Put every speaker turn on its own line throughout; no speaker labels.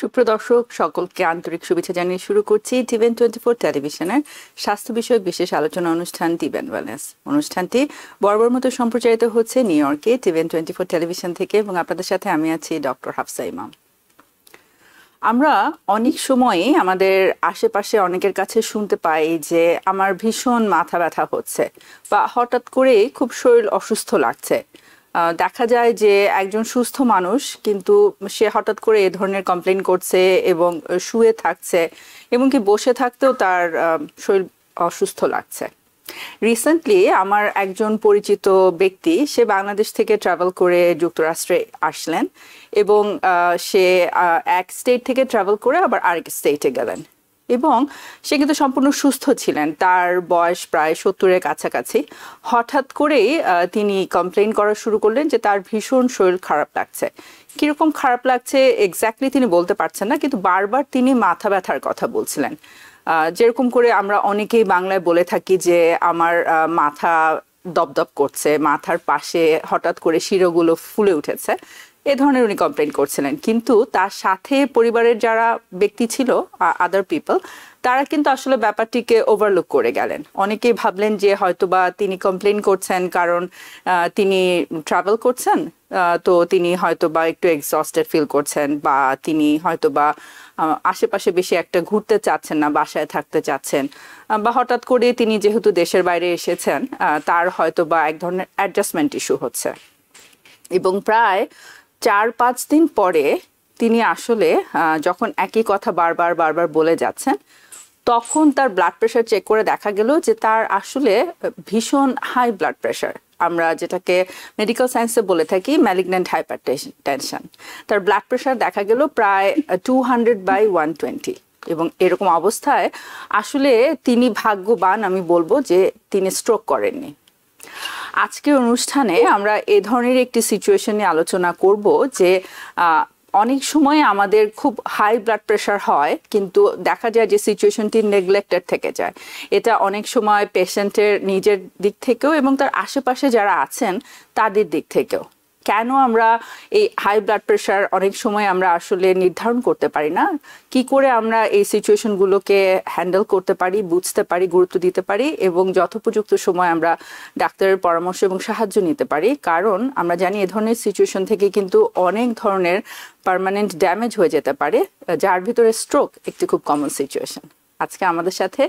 সুপ্রদর্শক সকলকে আন্তরিক শুভেচ্ছা জানিয়ে শুরু করছি টিভেন 24 টেলিভিশনের স্বাস্থ্য বিষয়ক বিশেষ আলোচনা অনুষ্ঠান টিভেন ওয়েলনেস। অনুষ্ঠানটি বরাবর মতো সম্প্রচারিত হচ্ছে নিউ ইয়র্কে টিভেন 24 টেলিভিশন থেকে এবং আপনাদের সাথে আমি আছি ডক্টর হাফসা ইমাম। আমরা অনেক সময়ই আমাদের আশেপাশে অনেকের কাছে শুনতে পাই যে আমার ভীষণ মাথা ব্যথা হচ্ছে বা হঠাৎ করে খুব শরীর অসুস্থ লাগছে। দেখা যায় যে একজন সুস্থ মানুষ কিন্তু সে হঠাৎ করে এ ধরনের কমপ্লেইন করছে এবং শুয়ে থাকছে এবং কি বসে থাকতেও তার শরীর অসুস্থ লাগছে। রিসেন্টলি আমার একজন পরিচিত ব্যক্তি সে বাংলাদেশ থেকে ট্রাভেল করে যুক্তরাষ্ট্রে আসলেন এবং সে এক স্টেট থেকে ট্রাভেল করে আবার আরেক স্টেটে গেলেন এবং সে কিন্তু সম্পূর্ণ সুস্থ ছিলেন। তার বয়স প্রায় 70-এর কাছাকাছি। হঠাৎ করেই তিনি কমপ্লেইন করা শুরু করলেন যে তার ভীষণ শরীর খারাপ লাগছে। কীরকম খারাপ লাগছে এক্স্যাক্টলি তিনি বলতে পারছেন না, কিন্তু বারবার তিনি মাথা ব্যথার কথা বলছিলেন। যেরকম করে আমরা অনেকেই বাংলায় বলে থাকি যে আমার মাথা দপদপ করছে, মাথার পাশে হঠাৎ করে শিরোগুলো ফুলে উঠেছে, এ ধরনের উনি কমপ্লেইন করছিলেন। কিন্তু তার সাথে পরিবারের যারা ব্যক্তি ছিল, আদার পিপল, তারা কিন্তু আসলে ব্যাপারটিকে ওভারলুক করে গেলেন। অনেকেই ভাবলেন যে হয়তোবা তিনি কমপ্লেইন করছেন কারণ তিনি ট্রাভেল করছেন, তো তিনি হয়তোবা একটু এক্সস্টেড ফিল করছেন বা তিনি হয়তোবা আশেপাশে বেশি একটা ঘুরতে চাচ্ছেন না, বাসায় থাকতে চাচ্ছেন, বা হঠাৎ করে তিনি যেহেতু দেশের বাইরে এসেছেন তার হয়তোবা এক ধরনের অ্যাডজাস্টমেন্ট ইস্যু হচ্ছে। এবং প্রায় 4-5 দিন পরে তিনি আসলে যখন একই কথা বারবার বলে যাচ্ছেন, তখন তার ব্লাড প্রেশার চেক করে দেখা গেল যে তার আসলে ভীষণ হাই ব্লাড প্রেশার, আমরা যেটাকে মেডিকেল সায়েন্সে বলে থাকি ম্যালিগন্যান্ট হাইপারটেনশন। তার ব্লাড প্রেশার দেখা গেল প্রায় 200/120 এবং এরকম অবস্থায় আসলে তিনি ভাগ্যবান, আমি বলবো যে তিনি স্ট্রোক করেননি। আজকের অনুষ্ঠানে আমরা এ ধরনের একটি সিচুয়েশন নিয়ে আলোচনা করব যে অনেক সময় আমাদের খুব হাই ব্লাড প্রেশার হয় কিন্তু দেখা যায় যে সিচুয়েশনটি নেগলেক্টেড থেকে যায়। এটা অনেক সময় পেশেন্টের নিজের দিক থেকেও এবং তার আশেপাশে যারা আছেন তাদের দিক থেকেও। কেন আমরা এই হাই ব্লাড প্রেশার অনেক সময় আমরা আসলে নির্ধারণ করতে পারি না, কি করে আমরা এই সিচুয়েশনগুলোকে হ্যান্ডেল করতে পারি, বুঝতে পারি, গুরুত্ব দিতে পারি এবং যথোপযুক্ত সময় আমরা ডাক্তারের পরামর্শ এবং সাহায্য নিতে পারি। কারণ আমরা জানি এ ধরনের সিচুয়েশন থেকে কিন্তু অনেক ধরনের পার্মানেন্ট ড্যামেজ হয়ে যেতে পারে, যার ভিতরে স্ট্রোক একটি খুব কমন সিচুয়েশন। আজকে আমাদের সাথে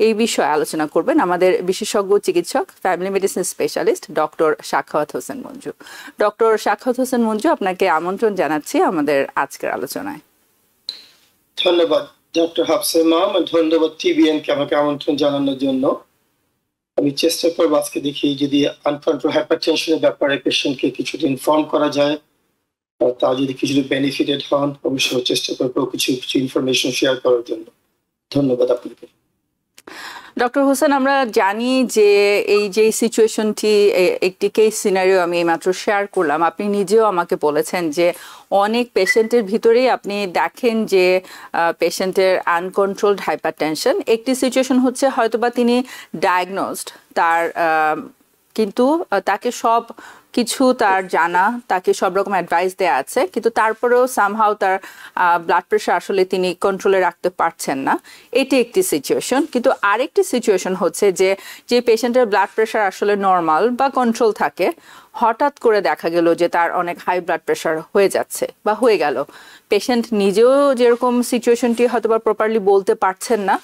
এই বিষয়ে আলোচনা করবেন আমাদের বিশেষজ্ঞ চিকিৎসক, family medicine specialist doctor Sakhawat Hossain Manju. Doctor Sakhawat Hossain Manju, আপনাকে আমন্ত্রণ জানাচ্ছি আমাদের আজকের আলোচনায়।
ধন্যবাদ ডক্টর হাফসা ইমাম, ধন্যবাদ টিভিএনকে আমাকে আমন্ত্রণ জানানোর জন্য। আমি চেষ্টা করবো আজকে দেখি যদি আনকন্ট্রোল হাইপারটেনশনের ব্যাপারে পেশেন্টকে কিছুটা ইনফর্ম করা যায়, তা যদি কিছুটা বেনিফিটেড হন অবশ্যই চেষ্টা করবো কিছু ইনফরমেশন শেয়ার করার জন্য। ধন্যবাদ আপনাকে।
ডক্টর হোসেন, আমরা জানি যে এই যে সিচুয়েশনটি একটি কেস সিনারিও আমি এইমাত্র শেয়ার করলাম, আপনি নিজেও আমাকে বলেছেন যে অনেক পেশেন্টের ভিতরেই আপনি দেখেন যে পেশেন্টের আনকন্ট্রোলড হাইপারটেনশন। একটি সিচুয়েশন হচ্ছে হয়তোবা তিনি ডায়াগনোজড, তার কিন্তু তাকে সব কিছু তার জানা, তাকে সব রকম অ্যাডভাইস দেওয়া আছে, কিন্তু তারপরেও সামহাও তার ব্লাড প্রেশার আসলে তিনি কন্ট্রোলে রাখতে পারছেন না। এটি একটি সিচুয়েশন। কিন্তু আরেকটি সিচুয়েশন হচ্ছে যে পেশেন্টের ব্লাড প্রেশার আসলে নর্মাল বা কন্ট্রোল থাকে, হঠাৎ করে দেখা গেল যে তার অনেক হাই ব্লাড প্রেশার হয়ে যাচ্ছে বা হয়ে গেল। পেশেন্ট নিজেও যেরকম সিচুয়েশনটি হয়তো বা প্রপারলি বলতে পারছেন না,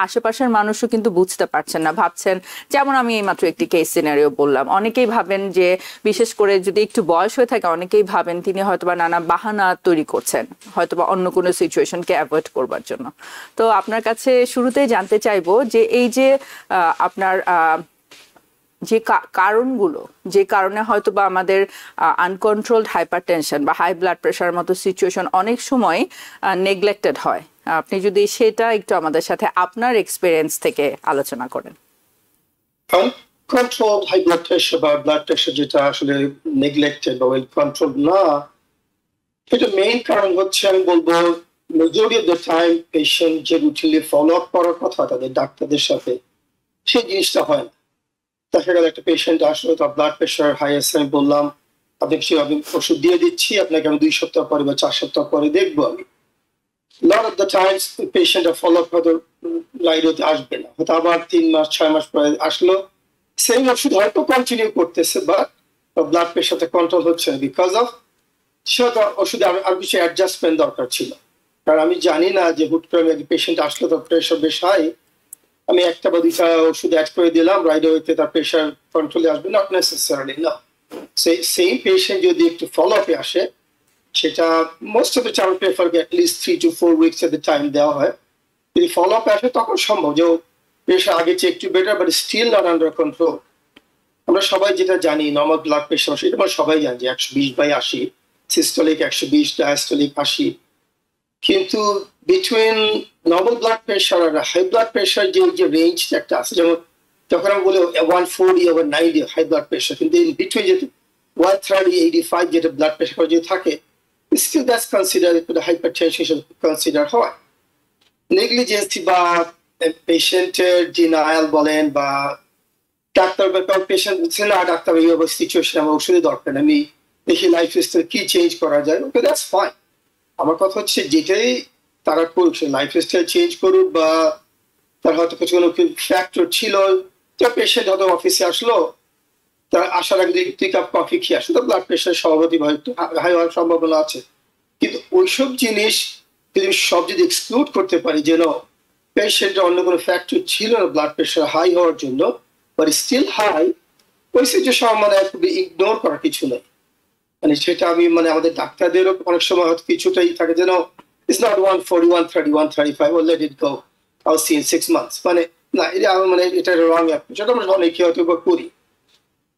আশেপাশের মানুষও কিন্তু বুঝতে পারছেন না, ভাবছেন, যেমন আমি এইমাত্র একটি কেস সিনারিও বললাম, অনেকেই ভাবেন যে বিশেষ করে যদি একটু বয়স হয়ে থাকে অনেকেই ভাবেন তিনি হয়তোবা নানা বাহানা তৈরি করছেন হয়তোবা অন্য কোনো সিচুয়েশনকে অ্যাভয়েড করবার জন্য। তো আপনার কাছে শুরুতেই জানতে চাইবো যে এই যে আপনার যে কারণগুলো, যে কারণে হয়তোবা আমাদের আনকন্ট্রোলড হাইপারটেনশন বা হাই ব্লাড প্রেশার মতো সিচুয়েশন অনেক সময় নেগলেক্টেড হয়, আপনি যদি সেটা একটু আমাদের সাথে আপনার এক্সপেরিয়েন্স থেকে আলোচনা করেন।
কন্ট্রোলড হাই ব্লাড প্রেশার বা ব্লাড প্রেশার যেটা আসলে নেগলেক্টেড বা ওয়েল কন্ট্রোলড না, এটা মেইন কারণ হচ্ছে আমি বলবো majority of the time patient যে রুটিনলি ফলো আপ করার কথা তাদের ডাক্তারদের সাথে, সেই জিনিসটা হয় না। দেখা গেল একটা পেশেন্ট আসলে তার ব্লাড প্রেশার হাই আছে, আমি বললাম আপনাকে আমি ওষুধ দিয়ে দিচ্ছি, আপনাকে আমি 2 সপ্তাহ পরে বা 4 সপ্তাহ পরে দেখবো আমি। lot of the times patient follow up হয়তো লাইডোতে আসবে না, হয়তো আবার 3 মাস 6 মাস পরে আসলো, সেম ওষুধ হয়তো কন্টিনিউ করতেছে, বাট ব্লাড প্রেশারটা কন্ট্রোল হচ্ছে না বিকজ অফ সেটা ওষুধে আর কিছু অ্যাডজাস্টমেন্ট দরকার ছিল। কারণ আমি জানি না যে হুট করে পেশেন্ট আসলো তার প্রেশার বেশ হাই, আমি একটা বা দুইটা ওষুধ অ্যাড করে দিলাম রাইট ওয়েতে তার প্রেশার কন্ট্রোলে আসবে, নট নেসেসারিলি না। সেম পেশেন্ট যদি একটু ফলো আপে আসে, সেটা most of the time prefer at least 3 to 4 weeks এর টাইম দেওয়া হয়। যদি ফলো আপে আসে তখন সম্ভব যে প্রেশার আগে চেয়ে একটু better, but still not under control. আমরা সবাই যেটা জানি নর্মাল ব্লাড প্রেশার, সেটা আমরা সবাই জানি যে 120/80, সিস্টোলিক 120, ডায়াস্টোলিক 80। কিন্তু বিটুইন নর্মাল ব্লাড প্রেশার আর হাই ব্লাড প্রেশার যে রেঞ্জ একটা আছে, যেমন যখন আমরা বলি 140 over 90 হাই ব্লাড প্রেশার, কিন্তু ইন বিটুইন যেটা 130, 85 যেটা ব্লাড প্রেশার যে থাকে, স্টিল দ্যাটস কনসিডার হাইপারটেনশন হিসেবে কনসিডার হয়। নেগলিজেন্সি বা পেশেন্টের ডিনায়াল বলেন বা ডাক্তার পেশেন্ট বলছে না ডাক্তার এই অবস্থা সিচুয়েশন আমার ওষুধের দরকার, আমি দেখি লাইফ স্টাইল কি চেঞ্জ করা যায়, ওকে দ্যাটস ফাইন। আমার কথা হচ্ছে যেটাই তারা করছে লাইফ স্টাইল চেঞ্জ করুক, বা তার হয়তো কিছু কোনো ফ্যাক্টর ছিল, তার পেশেন্ট হয়তো অফিসে আসলো, তার আসার আগে 2 কাপ কফি খেয়ে আসলো, তো ব্লাড প্রেশার স্বাভাবিক হাই হওয়ার সম্ভাবনা আছে। কিন্তু ওইসব জিনিস যদি এক্সক্লুড করতে পারি, যেন পেশেন্টের অন্য কোনো ফ্যাক্টর ছিল না ব্লাড প্রেশার হাই হওয়ার জন্য, বাট স্টিল হাই, ওই সিচুয়েশন মানে ইগনোর করার কিছু নেই। মানে সেটা আমি মানে আমাদের ডাক্তারদেরও অনেক সময় হয়তো কিছুটাই থাকে যেন it's not 140, 130, 135, or let it go, I'll see in 6 months, মানে না, এটা মানে এটা রং অ্যাপ্রোচ, এটা আমরা অনেকে হয়তো করি।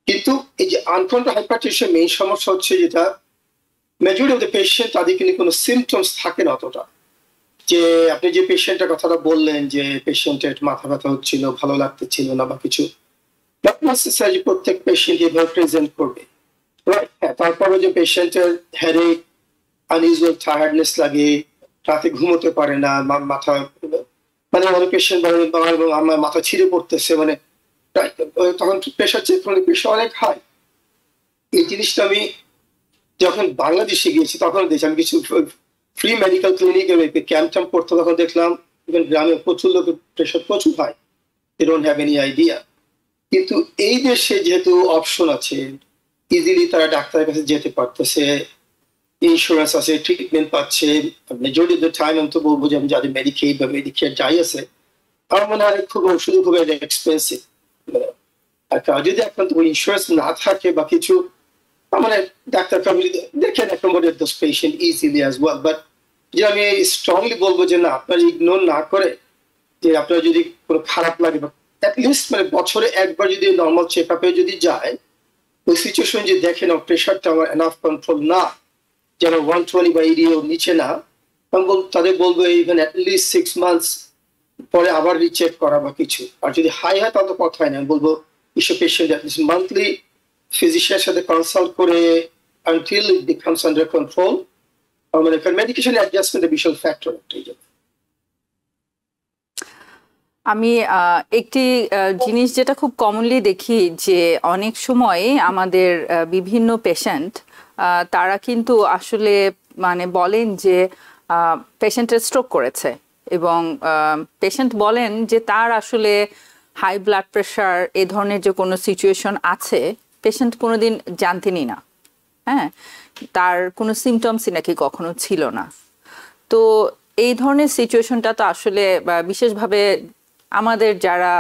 কিন্তু এই যে আনকন্ট্রোল হাইপারটেনশন মেইন সমস্যা হচ্ছে যেটা মেজরিটি অফ দ্য পেশেন্ট তাদের কিন্তু কোনো সিমটমস থাকে না অতটা। যে আপনি যে পেশেন্টের কথাটা বললেন যে পেশেন্টের মাথা ব্যথা হচ্ছিল, ভালো লাগতেছিল না বা কিছু, নট নেসেসারি প্রত্যেক পেশেন্ট এভাবে প্রেজেন্ট করবে, রাইট? হ্যাঁ, তারপরে যে পেশেন্টের হেডেক, আনইউজুয়াল টায়ার্ডনেস লাগে, রাতে ঘুমোতে পারে না, মাথা মানে অনেক পেশেন্ট আমার মাথা ছিঁড়ে পড়তেছে, মানে তখন প্রেশার চেক করলে প্রেশার অনেক হাই। এই জিনিসটা আমি যখন বাংলাদেশে গিয়েছি তখন দেখছি, আমি কিছু ফ্রি মেডিকেল ক্লিনিকের ক্যাম্প ট্যাম্প করতে তখন দেখলাম গ্রামে প্রচুর লোকের প্রেশার প্রচুর high, they don't have any idea. কিন্তু এই দেশে যেহেতু অপশন আছে, ইজিলি তারা ডাক্তারের কাছে যেতে পারতেছে, ইন্স্যুরেন্স আছে, ট্রিটমেন্ট পাচ্ছে, মেজরিটি অফ দ্য টাইম আমি তো বলবো যে আমি যাদের মেডিকেড বা মেডিকেয়ার যাই আছে, আমার মনে হয় খুব ওষুধ খুব এক্সপেন্সিভ। আর কারো যদি এখন তো ইন্স্যুরেন্স না থাকে বা কিছু, মানে ডাক্তার দেখেন accommodate those patient easily as well, but যে আমি স্ট্রংলি বলবো যে না, আপনার ইগনোর না করে, যে আপনার যদি কোনো খারাপ লাগে বা অ্যাটলিস্ট মানে বছরে একবার যদি নর্মাল চেক আপে যদি যায়, ওই সিচুয়েশন যে দেখেন প্রেশারটা আমার এনাফ কন্ট্রোল না, যেন 120/80 নিচে না, আমি তাদের বলবো ইভেন অ্যাটলিস্ট 6 months পরে আবার রিচেক করা বা কিছু। আর যদি হাই হয় তাহলে তো কথাই না, বলবো ইস্যু পেশেন্ট অ্যাটলিস্ট মান্থলি ফিজিশিয়ানের সাথে কনসাল্ট করে until it becomes under control. মানে মেডিকেশন অ্যাডজাস্টমেন্ট বিশাল ফ্যাক্টর একটা।
আমি একটি জিনিস যেটা খুব কমনলি দেখি যে অনেক সময় আমাদের বিভিন্ন পেশেন্ট তারা কিন্তু আসলে মানে বলেন যে পেশেন্টের স্ট্রোক করেছে, এবং পেশেন্ট বলেন যে তার আসলে হাই ব্লাড প্রেশার এ ধরনের যে কোনো সিচুয়েশন আছে পেশেন্ট কোনোদিন জানতেনই না, হ্যাঁ, তার কোনো সিমটমসই নাকি কখনো ছিল না। তো এই ধরনের সিচুয়েশনটা তো আসলে বিশেষভাবে আমাদের যারা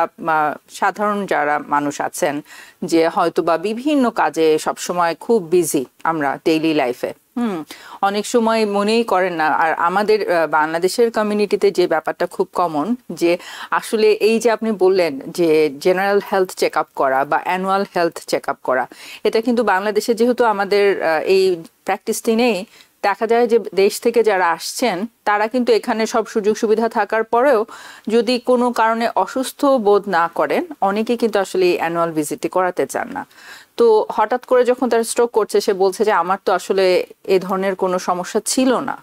সাধারণ যারা মানুষ আছেন, যে হয়তো বা বিভিন্ন কাজে সবসময় খুব বিজি আমরা ডেইলি লাইফে, অনেক সময় মনেই করেন না। আর আমাদের বাংলাদেশের কমিউনিটিতে যে ব্যাপারটা খুব কমন, যে আসলে এই যে আপনি বললেন যে জেনারেল হেলথ চেক আপ করা বা অ্যানুয়াল হেলথ চেক আপ করা, এটা কিন্তু বাংলাদেশে যেহেতু আমাদের এই প্র্যাকটিসটি নেই, দেখা যায় যে দেশ থেকে যারা আসছেন তারা কিন্তু এখানে সব সুযোগ সুবিধা থাকার পরেও যদি কোনো কারণে অসুস্থ বোধ না করেন, অনেকেই কিন্তু আসলে এই অ্যানুয়াল ভিজিটটি করাতে চান না। তো হঠাৎ করে যখন তার স্ট্রোক করছে, সে বলছে যে আমার তো আসলে এ ধরনের কোনো সমস্যা ছিল না,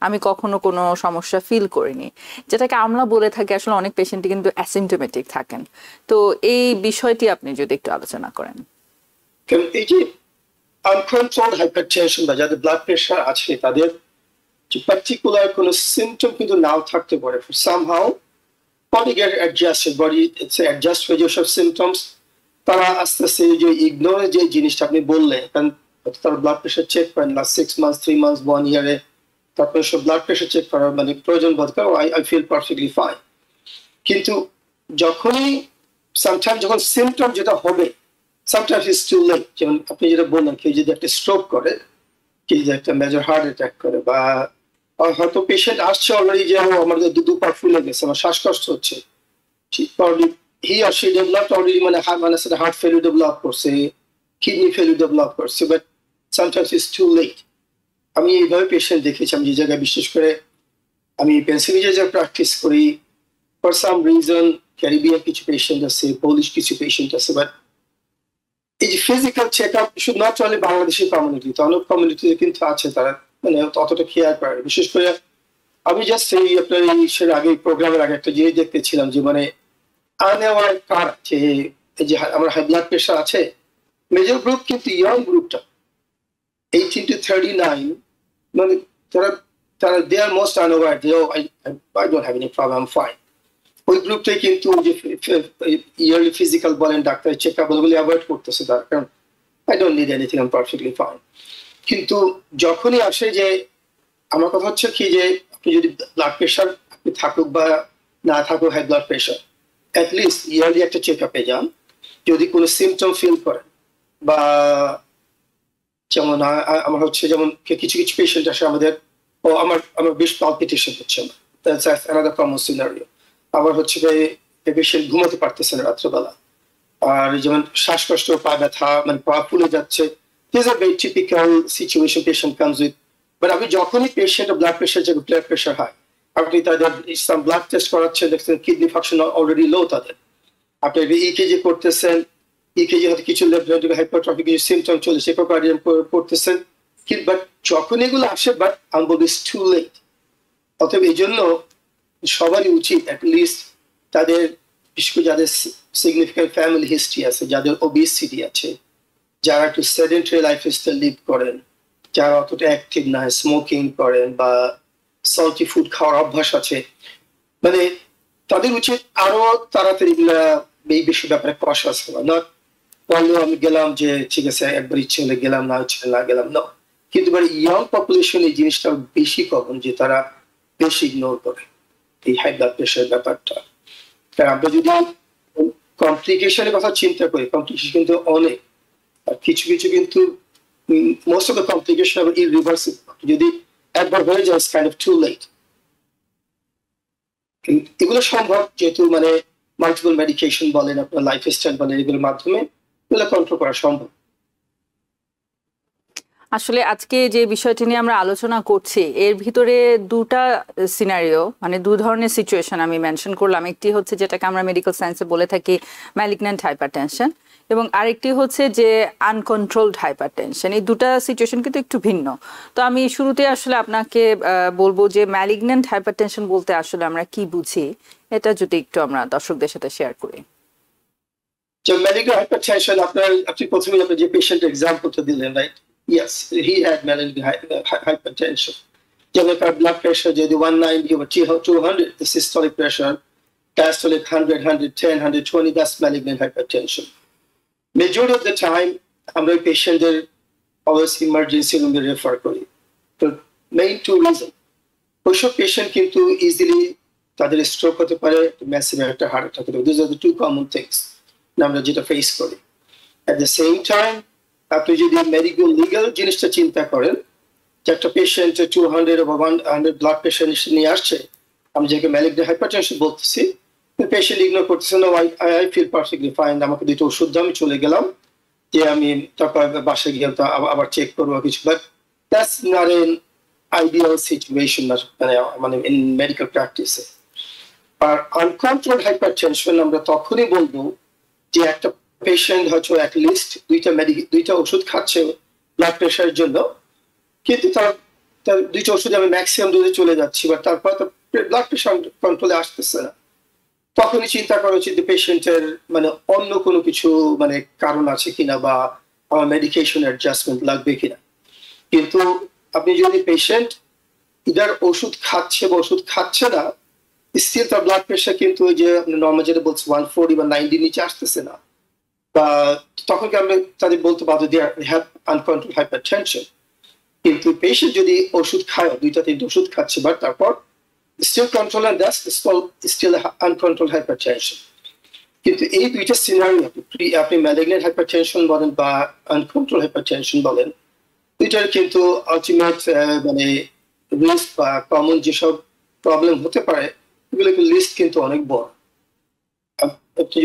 আমি কখনো কোনো সমস্যা ফিল করিনি, যেটাকে আমরা বলে থাকি আসলে অনেক পেশেন্টই কিন্তু অ্যাসিমটোমেটিক থাকেন। তো এই বিষয়টি আপনি যদি একটু আলোচনা করেন।
এই যে আনকন্ট্রোলড হাইপারটেনশন বা যাদের ব্লাড প্রেশার আছে, তাদের যে পার্টিকুলার কোনো সিমটম কিন্তু নাও থাকতে পারে, somehow body get adjusted, body adjust হয়ে যে সব সিমটমস, তারা আস্তে আস্তে যে ইগনোর যে জিনিসটা আপনি বললেন, কারণ তার ব্লাড প্রেশার চেক করেন লাস্ট 6 মান্থস 3 মান্থস 1 ইয়ারে, তারপরে সব ব্লাড প্রেশার চেক করার মানে প্রয়োজন বোধ করে, আই ফিল পারফেক্টলি ফাইন। কিন্তু যখনই সামটাইম যখন সিমটম যেটা হবে, সামটাইমস ইটস টু লেট। যেমন আপনি যেটা বললেন, কেউ যদি একটা স্ট্রোক করে, কেউ যদি একটা মেজর হার্ট অ্যাটাক করে, বা হয়তো পেশেন্ট আসছে অলরেডি যে আমার দু পা ফুলে গেছে, আমার শ্বাসকষ্ট হচ্ছে, he or she developed already, মানে সেটা হার্ট ফেলিউর ডেভেলপ করছে, কিডনি ফেলিউর ডেভেলপ করছে, but sometimes it's too late. আমি এইভাবে পেশেন্ট দেখেছি। আমি যে জায়গায় বিশেষ করে আমি পেনসিলভেনিয়ায় প্র্যাকটিস করি, ফর সাম রিজন ক্যারিবিয়ান কিছু পেশেন্ট আছে, পোলিশ কিছু পেশেন্ট আছে, বাট এই যে ফিজিক্যাল চেক আপ শুধু নট অনলি বাংলাদেশের কমিউনিটি, অনেক কমিউনিটিতে কিন্তু আছে, তারা মানে অতটা কেয়ার করে। বিশেষ করে আমি জাস্ট এই আপনার এই আগে প্রোগ্রামের আগে একটা জিনিস দেখতেছিলাম যে মানে আনেওয়ার কার যে এই যে আমার হাই ব্লাড প্রেশার আছে, মেজর গ্রুপ কিন্তু ইয়ং গ্রুপটা 18 to 39, মানে তারা তারা দে আর মোস্ট আনঅ্যাওয়ার যে I don't have any problem, fine. ওই গ্রুপটাই কিন্তু যে ইয়ারলি ফিজিক্যাল বলেন, ডাক্তার চেক আপ ওগুলো অ্যাভয়েড করতেছে তার, কারণ I don't need anything, I am perfectly fine. কিন্তু যখনই আসে যে আমার কথা হচ্ছে কি, যে আপনি যদি ব্লাড প্রেশার আপনি থাকুক বা না থাকুক, high blood pressure, at least yearly একটা চেক আপে যান। যদি কোনো সিমটম ফিল করেন, বা যেমন আমার হচ্ছে যেমন কিছু কিছু পেশেন্ট আসে আমাদের, ও আমার আমার বেশ পালপিটেশন হচ্ছে, দ্যাটস অ্যানাদার কমন সিনারিও। আবার হচ্ছে পেশেন্ট ঘুমাতে পারতেছে না রাত্রেবেলা, আর যেমন শ্বাসকষ্ট, পা ব্যথা, মানে পা ফুলে যাচ্ছে, this are very typical situation patient comes with. But আপনি যখনই পেশেন্ট ব্লাড প্রেশার, যে ব্লাড প্রেশার হাই, আপনি তাদের ব্লাড টেস্ট করাচ্ছেন, দেখছেন কিডনি ফাংশন অলরেডি লো তাদের, আপনি ইকেজি করতেছেন, ইকেজি হয়তো কিছু হাইপারট্রফি কিছু সিমটম চলেছে, এপোকার্ডিয়াম করতেছেন, বাট যখন এগুলো আসে, বাট আমি বলবো ইটস টু লেট। অতএব এই জন্য সবারই উচিত অ্যাটলিস্ট তাদের, বিশেষ করে যাদের সিগনিফিক্যান্ট ফ্যামিলি হিস্ট্রি আছে, যাদের ওবেসিটি আছে, যারা একটু সেডেন্টারি লাইফস্টাইল লিড করেন, যারা অতটা অ্যাক্টিভ না, স্মোকিং করেন বা সল্টি ফুড খাওয়ার অভ্যাস আছে, মানে তাদের উচিত আরো তাড়াতাড়ি এই বিষয় ব্যাপারে কশাস হওয়া। নট বললেও আমি গেলাম যে ঠিক আছে একবার ইচ্ছে হলে গেলাম, না ইচ্ছে না গেলাম না। কিন্তু ইয়ং পপুলেশন এই জিনিসটা বেশি কমন, যে তারা বেশি ইগনোর করে এই হাই ব্লাড প্রেশার ব্যাপারটা। কারণ আমরা যদি কমপ্লিকেশনের কথা চিন্তা করি, কমপ্লিকেশন কিন্তু অনেক, আর কিছু কিছু কিন্তু মোস্ট অফ দ্য কমপ্লিকেশন আবার ইরিভার্সিবল। যদি একবার হয়ে যায় it's kind of too late. এগুলো সম্ভব যেহেতু মানে মাল্টিপল মেডিকেশন বলেন, আপনার লাইফস্টাইল বলেন, এগুলোর মাধ্যমে এগুলো কন্ট্রোল করা সম্ভব।
আসলে আজকে যে বিষয়টি নিয়ে আমরা আলোচনা করছি, এর ভিতরে দুটা সিনারিও, মানে দু ধরনের সিচুয়েশন আমি মেনশন করলাম। একটি হচ্ছে যেটাকে আমরা মেডিকেল সায়েন্সে বলে থাকি ম্যালিগন্যান্ট হাইপারটেনশন, এবং আরেকটি হচ্ছে যে আনকন্ট্রোলড হাইপারটেনশন। এই দুটা সিচুয়েশন কিন্তু একটু ভিন্ন। তো আমি শুরুতে আসলে আপনাকে বলবো যে ম্যালিগন্যান্ট হাইপারটেনশন বলতে আসলে আমরা কি বুঝি, এটা যদি একটু আমরা দর্শকদের সাথে শেয়ার করি।
Malignant hypertension, আপনি প্রথমে আপনি যে পেশেন্ট এক্সাম্পলটা দিলেন, right? Yes, he had malignant hypertension. যেমন তার ব্লাড প্রেশার যদি 190 over 200, the systolic pressure, diastolic 100, 110, 120, that's malignant hypertension. Majority of the time, আমরা পেশেন্টদের অলওয়েজ ইমার্জেন্সি রুমে রেফার করি। তো মেইন টু রিজন, ওইসব পেশেন্ট কিন্তু ইজিলি তাদের স্ট্রোক হতে পারে, ম্যাসিভ একটা হার্ট অ্যাটাক হতে পারে। These are the two common things আমরা যেটা ফেস করি। At the same time, আপনি যদি মেডিকেল লিগাল জিনিসটা চিন্তা করেন, যে একটা পেশেন্ট 200 বা 100 ব্লাড প্রেশার নিয়ে আসছে, আমি যাকে ম্যালিগন্যান্ট হাইপারটেনশন বলতেছি, পেশেন্ট ইগনোর করতেছে, না আই ফিল পারফেক্টলি ফাইন, আমাকে দুটো ওষুধ দাও, আমি চলে গেলাম, যে আমি তারপর বাসায় গিয়ে আবার চেক করবো কিছু। But that's not an ideal situation, মানে ইন মেডিকেল প্র্যাকটিসে। আর আনকন্ট্রোলড হাইপারটেনশন আমরা তখনই বলবো যে একটা পেশেন্ট হয়তো অ্যাটলিস্ট দুইটা ওষুধ খাচ্ছে ব্লাড প্রেশারের জন্য, কিন্তু তার দুইটা ওষুধ আমি ম্যাক্সিমাম ডোজে চলে যাচ্ছি, বা তারপর তো ব্লাড প্রেশার কন্ট্রোলে আসতেছে না। তখনই চিন্তা করা উচিত পেশেন্টের মানে অন্য কোনো কিছু মানে কারণ আছে কিনা, বা আমার মেডিকেশন অ্যাডজাস্টমেন্ট লাগবে কিনা। কিন্তু আপনি যদি পেশেন্ট ইদার ওষুধ খাচ্ছে বা ওষুধ খাচ্ছে না, স্টিল তার ব্লাড প্রেশার কিন্তু ওই যে নর্মাল যেটা বলছে 140 বা 90 নিচে আসতেছে না, বা তখন কি আমরা তাদের বলতে বাধ্য দিয়ে হ্যাভ আনকন্ট্রোল হাইপারটেনশন। কিন্তু পেশেন্ট যদি ওষুধ খায়, 2-3 ওষুধ খাচ্ছে, বাট তারপর still control, and that's still uncontrolled hypertension. কিন্তু এই দুইটা সিনারিও, আপনি ম্যালিগন্যান্ট হাইপারটেনশন বলেন বা আনকন্ট্রোল হাইপারটেনশন বলেন, দুইটার কিন্তু আলটিমেট মানে রিস্ক বা কমন যেসব প্রবলেম হতে পারে এগুলো লিস্ট কিন্তু অনেক বড়। আপনি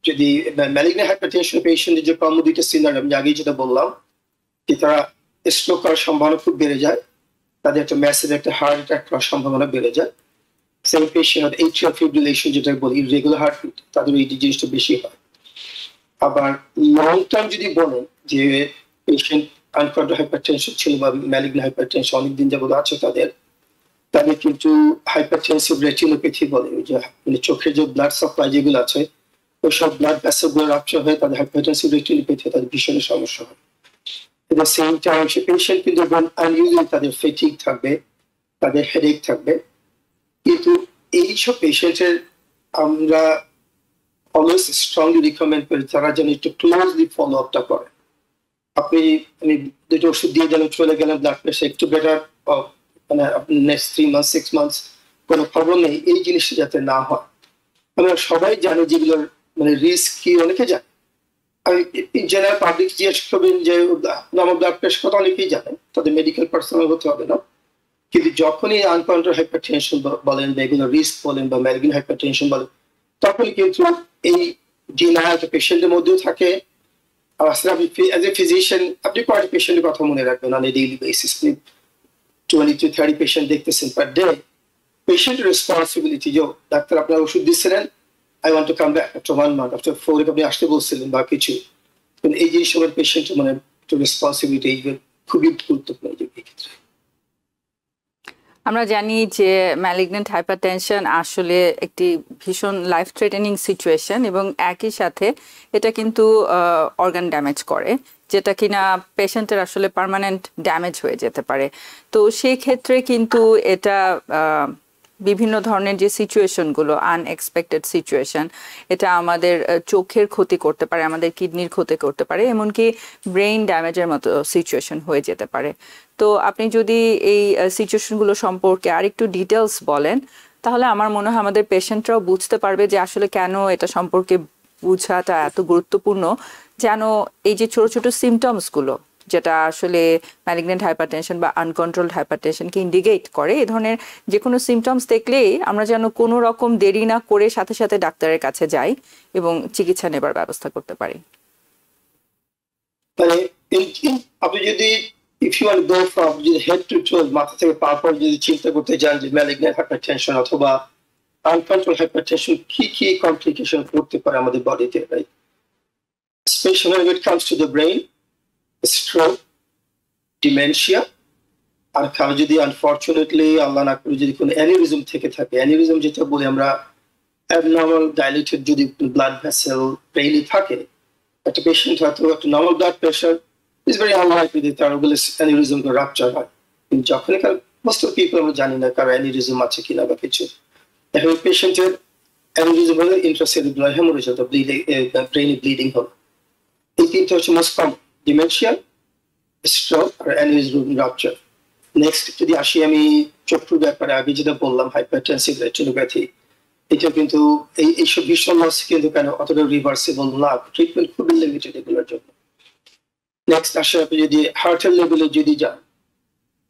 যদি ম্যালিগন্যান্ট হাইপারটেনশন পেশেন্টের যে কমন দুইটা সিনারিও আমি আগেই যেটা বললাম, যে তারা স্ট্রোক করার সম্ভাবনা খুব বেড়ে যায়, তাদের একটা ম্যাসিভ একটা হার্ট অ্যাটাক করার সম্ভাবনা বেড়ে যায়। সেম পেশেন্ট এট্রিয়াল ফিব্রিলেশন যেটা বলি, ইররেগুলার হার্টবিট, তাদের এই জিনিসটা বেশি হয়। আবার লং টার্ম যদি বলেন যে পেশেন্ট আনকন্ট্রোল হাইপারটেনশন ছিল বা ম্যালিগন্যান্ট হাইপারটেনশন অনেকদিন যাবত আছে, তাদের কিন্তু হাইপারটেনসিভ রেটিনোপ্যাথি বলে, ওই যে মানে চোখের যে ব্লাড সাপ্লাই যেগুলো আছে ওইসব ব্লাড ভেসেলগুলো রাপচার হয়ে তাদের হাইপারটেনসিভ রেটিনোপ্যাথি, তাদের ভীষণ সমস্যা হয়। At the same time say patient কিন্তু আনইউজুয়ালি তাদের ফেটিক থাকবে, তাদের হেডেক থাকবে। কিন্তু এইসব পেশেন্টের আমরা অলওয়েজ স্ট্রংলি রিকমেন্ড করি তারা যেন একটু ক্লোজলি ফলো আপটা করে। আপনি দুটো ওষুধ দিয়ে যেন চলে গেলেন, ব্লাড প্রেশার একটু বেটার, মানে আপনি নেক্সট 3 মান্থস 6 মান্থস কোনো খবর নেই, এই জিনিসটা যাতে না হয়। আমরা সবাই জানি যেগুলোর মানে রিস্ক কি, অনেকে জানে। জেনারেল পাবলিক জিজ্ঞেস করবেন যে আমার ব্লাড প্রেশার কথা, অনেকেই জানেন, তাদের মেডিকেল পার্সোনাল হতে হবে না। কিন্তু যখনই আনকন্ট্রোল হাইপারটেনশন বলেন বা এগুলো রিস্ক বলেন বা ম্যালিগন্যান্ট হাইপারটেনশন বলেন, তখন কিন্তু এই ডিনায়ালটা পেশেন্টের মধ্যেও থাকে। আর আসলে আপনি অ্যাজ এ ফিজিশিয়ান আপনি কয়েকটা পেশেন্টের কথা মনে রাখবেন on a daily basis, 20 to 30 patient দেখতেছেন পার ডে। পেশেন্টের রেসপন্সিবিলিটি যে ডাক্তার আপনার ওষুধ দিচ্ছিলেন, I want to come back after 1 month, after 4 আপনি আসতে বলছিলেন বা কিছু, এই জিনিস আমার পেশেন্টের মানে একটু রেসপন্সিবিলিটি খুবই গুরুত্বপূর্ণ এই ক্ষেত্রে।
আমরা জানি যে ম্যালিগন্যান্ট হাইপারটেনশন আসলে একটি ভীষণ লাইফ থ্রেটেনিং সিচুয়েশন, এবং একই সাথে এটা কিন্তু অর্গান ড্যামেজ করে, যেটা কিনা পেশেন্টের আসলে পার্মানেন্ট ড্যামেজ হয়ে যেতে পারে। তো সেই ক্ষেত্রে কিন্তু এটা বিভিন্ন ধরনের যে সিচুয়েশনগুলো, আনএক্সপেক্টেড সিচুয়েশন, এটা আমাদের চোখের ক্ষতি করতে পারে, আমাদের কিডনির ক্ষতি করতে পারে, এমনকি ব্রেইন ড্যামেজের মতো সিচুয়েশন হয়ে যেতে পারে। তো আপনি যদি এই সিচুয়েশনগুলো সম্পর্কে আরেকটু ডিটেলস বলেন, তাহলে আমার মনে হয় আমাদের পেশেন্টরাও বুঝতে পারবে যে আসলে কেন এটা সম্পর্কে বোঝাটা এত গুরুত্বপূর্ণ, যেন এই যে ছোট ছোট সিমটমসগুলো যেটা আসলে ম্যালিগন্যান্ট হাইপারটেনশন বা আনকন্ট্রোলড হাইপারটেনশনকে ইন্ডিকেট করে, এই ধরনের যে কোনো সিমটমস দেখলেই আমরা যেন কোনো রকম দেরি না করে সাথে সাথে ডাক্তারের কাছে যাই এবং চিকিৎসা নেবার ব্যবস্থা করতে পারি।
মানে আপনি যদি if you want to go from head to toe, মাথা থেকে পা পর্যন্ত যদি চিন্তা করতে যান যে ম্যালিগন্যান্ট হাইপারটেনশন অথবা আনকন্ট্রোল হাইপারটেনশন কি কি কমপ্লিকেশন করতে পারে আমাদের বডিতে, right? Specially when it comes to the brain, stroke, dementia, আর কারো যদি আনফরচুনেটলি আল্লাহ না করে যদি কোনো অ্যানিউরিজম থেকে থাকে, অ্যানিউরিজম যেটা বলি আমরা, অ্যাবনর্মাল ডাইলেটেড যদি ব্লাড ভেসেল ব্রেইনে থাকে, একটা পেশেন্ট হয়তো একটা normal blood pressure, is very unlikely যে তার ওগুলো অ্যানিউরিজম রাপচার হয়। কিন্তু যখন মোস্ট অফ পিপল আমরা জানি না কারো অ্যানিউরিজম আছে কিনা বা কিছু। এখন পেশেন্টের অ্যানিউরিজম হলে ইন্ট্রাসেলুলার হেমোরেজ হতো, ব্রেইনে ব্লিডিং হলো। এই তিনটা হচ্ছে মোস্ট কমন: ডিমেনশিয়া, স্ট্রোক আর অ্যানিউরিজম রাপচার। নেক্সট যদি আসি আমি চক্ষুর ব্যাপারে, আগে যেটা বললাম হাইপারটেনসিভ রেটিনোপ্যাথি, এটা কিন্তু এইসব ভীষণ লস কিন্তু কেন অতটা রিভার্সিবল না, ট্রিটমেন্ট খুবই লিমিটেড এগুলোর জন্য। নেক্সট আসে আপনি যদি হার্টের লেভেলে যদি যান,